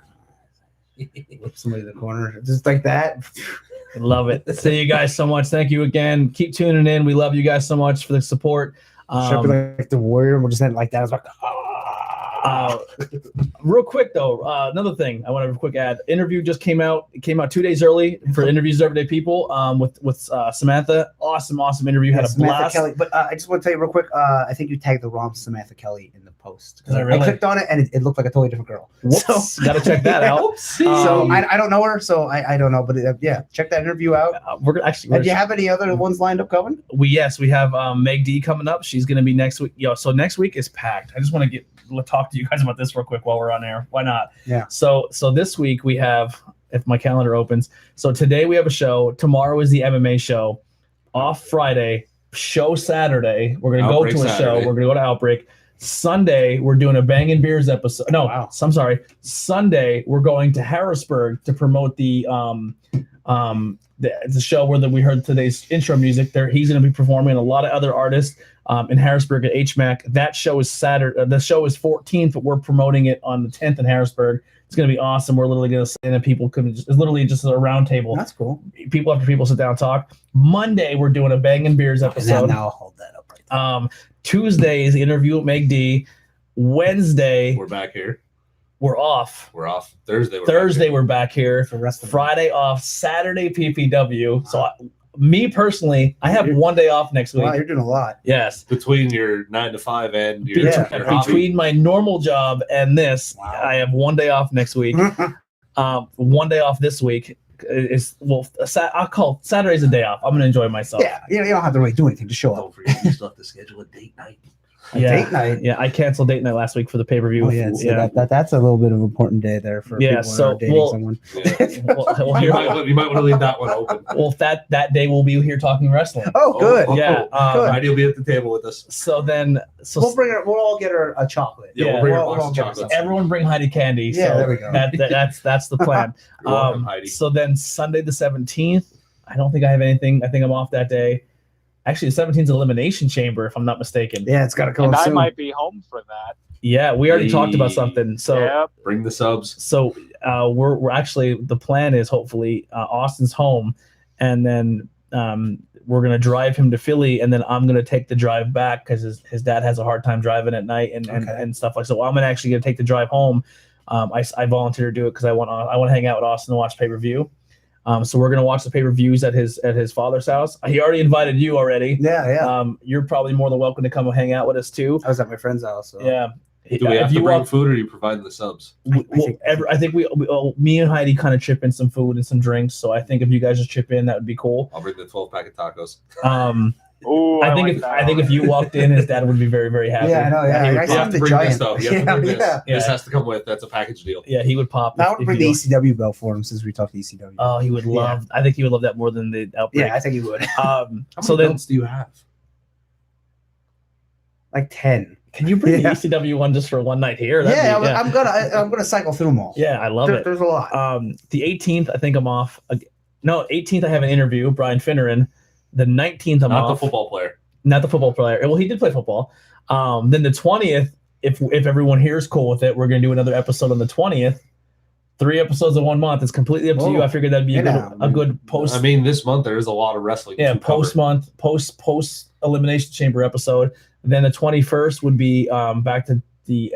Whip somebody in the corner. Just like that. Love it. See you guys so much. Thank you again. Keep tuning in. We love you guys so much for the support. Should be like the Warrior. We'll just end like that. I was like, real quick though, another thing I want to quick add. Interview just came out. It came out 2 days early for Interviews of Everyday People. With Samantha. Awesome interview. Had a Samantha blast. Kelly. But I just want to tell you real quick. I think you tagged the wrong Samantha Kelly in the post. Really? I clicked on it and it looked like a totally different girl. Whoops. Got to check that out. So I don't know her, so I don't know. But check that interview out. We're do you have any other ones lined up coming? We have Meg D coming up. She's going to be next week. So next week is packed. I just want to talk to you guys about this real quick while we're on air. Why not? Yeah. So this week we have, if my calendar opens, so today we have a show. Tomorrow is the MMA show. Off Friday, show Saturday. We're going to go to a show. We're going to go to Outbreak. Sunday, we're doing a Bangin' Beers episode. No, wow. I'm sorry. Sunday, we're going to Harrisburg to promote the show where we heard today's intro music. There, he's going to be performing, a lot of other artists in Harrisburg at HMAC. That show is Saturday. The show is 14th, but we're promoting it on the 10th in Harrisburg. It's going to be awesome. We're literally going to sit in and people it's literally just a round table. That's cool. People after people sit down and talk. Monday, we're doing a Bang and Beers episode. Now I'll hold that up right there. Tuesday is the interview with Meg D. Wednesday, We're back here. we're off. We're off. Thursday, We're back here. For the rest of Friday off. Saturday, PPW. So me personally, I have one day off next week. Wow, you're doing a lot. Yes. Between your 9 to 5 and your, your hobby. Between my normal job and this, I have one day off next week. One day off this week. I'll call Saturday's a day off. I'm gonna enjoy myself. Yeah, you don't have to really do anything. Just show up. Don't forget, you still have to schedule a date night. Date night. Yeah, I canceled date night last week for the pay-per-view. Oh, yeah, so that's a little bit of an important day there for people who are dating someone. Yeah. You might want to leave that one open. Well, that day we'll be here talking wrestling. Oh, good. Yeah, good. Heidi will be at the table with us. So we'll all get her a chocolate. Yeah, we'll bring her a box of chocolates. Everyone bring Heidi candy. Yeah, so there we go. That's the plan. You're welcome, Heidi. So then Sunday the 17th, I don't think I have anything. I think I'm off that day. Actually, the 17th is Elimination Chamber, if I'm not mistaken. Yeah, it's got to come And soon. I might be home for that. Yeah, we already talked about something. So bring the subs. So we're actually, the plan is hopefully Austin's home, and then we're gonna drive him to Philly, and then I'm gonna take the drive back because his dad has a hard time driving at night and stuff like. So I'm actually gonna take the drive home. I volunteered to do it because I want to hang out with Austin and watch pay-per-view. So we're gonna watch the pay-per-views at his father's house. He already invited you already. Yeah. You're probably more than welcome to come and hang out with us too. I was at my friend's house. So. Yeah. Do we have to bring food, or are you providing the subs? I think me and Heidi kind of chip in some food and some drinks. So I think if you guys just chip in, that would be cool. I'll bring the 12-pack of tacos. I think if you walked in, his dad would be very, very happy. Yeah, I know. Yeah, you have to bring this stuff. You have to bring this. Yeah. This has to come with. That's a package deal. Yeah, he would pop. I would bring the ECW belt for him since we talked ECW. Oh, he would love. I think he would love that more than the Outbreak. Yeah, I think he would. How many belts do you have? Like 10. Can you bring the ECW one just for one night here? I'm gonna cycle through them all. Yeah, I love it. There's a lot. The 18th, I think I'm off. No, 18th I have an interview. Brian Finneran. The 19th I'm off. Not the football player. Not the football player. Well, he did play football. Then the 20th, if everyone here is cool with it, we're gonna do another episode on the 20th. 3 episodes in 1 month. It's completely up to you. I figured that'd be a good post. I mean, this month there is a lot of wrestling. Yeah, post Elimination Chamber episode. Then the 21st would be back to the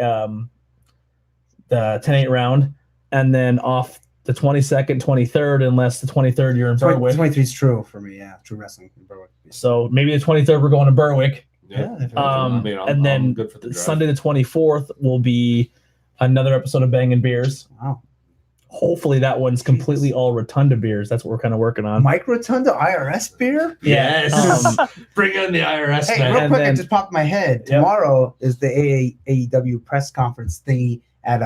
10-8 round, and then off the 22nd, 23rd, unless the 23rd you're in Berwick. 23 is true for me. Yeah, true wrestling in Berwick. So maybe the 23rd we're going to Berwick. Yeah. And then Sunday the 24th will be another episode of Bang and Beers. Wow. Hopefully that one's completely all Rotunda beers. That's what we're kind of working on. Mike Rotunda IRS beer? Yes. Bring on the IRS. Hey, man. real quick, it just popped in my head. Tomorrow is the AEW press conference thingy at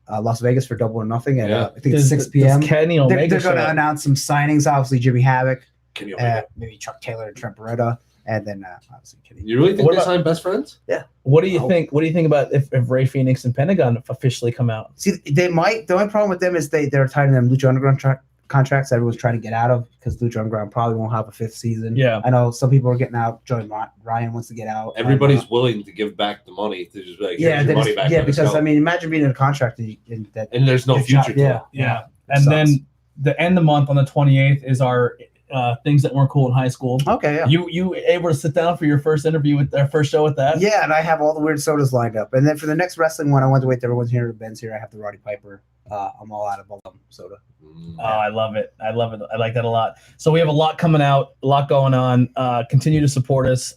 Las Vegas for Double or Nothing. At, I think it's 6 p.m. Kenny Omega they're going to announce some signings. Obviously, Jimmy Havoc, Kenny Omega. maybe Chuck Taylor and Trent Beretta. And then obviously Kenny. You really think they signed best friends? Yeah. What do you think? What do you think about if Ray Phoenix and Pentagon officially come out? See, they might. The only problem with them is they're tied in them Lucha Underground contracts. Everyone's trying to get out of because Lucha Underground probably won't have a 5th season. Yeah. I know some people are getting out. Joey Ryan wants to get out. Everybody's willing to give back the money to just be like, here's your money back. Yeah, because I mean, imagine being in a contract and there's no future to it. Yeah. And then the end of the month on the 28th is our things that weren't cool in high school. Okay, yeah. You able to sit down for your first interview with our first show with that? Yeah, and I have all the weird sodas lined up. And then for the next wrestling one, I want to wait till everyone's here. Ben's here. I have the Roddy Piper. I'm all out of soda. Oh, I love it. I like that a lot. So we have a lot coming out, a lot going on. Continue to support us.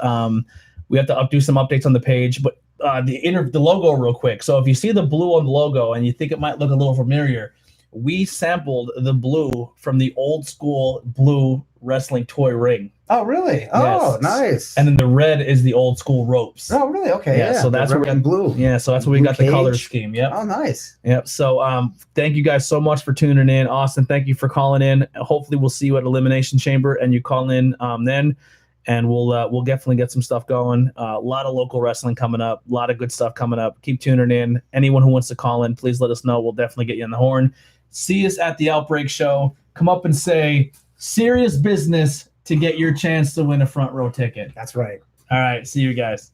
We have to do some updates on the page, but the logo real quick. So if you see the blue on the logo and you think it might look a little familiar, we sampled the blue from the old school blue wrestling toy ring. Oh, really? Oh, nice. And then the red is the old school ropes. Oh, really? Okay. Yeah. So that's where we got blue. Yeah. So that's where we got the color scheme. Yep. Oh, nice. Yep. So thank you guys so much for tuning in. Austin, thank you for calling in. Hopefully we'll see you at Elimination Chamber and you call in then. And we'll definitely get some stuff going. A lot of local wrestling coming up. A lot of good stuff coming up. Keep tuning in. Anyone who wants to call in, please let us know. We'll definitely get you on the horn. See us at the Outbreak show. Come up and say serious business to get your chance to win a front row ticket. That's right. All right. See you guys.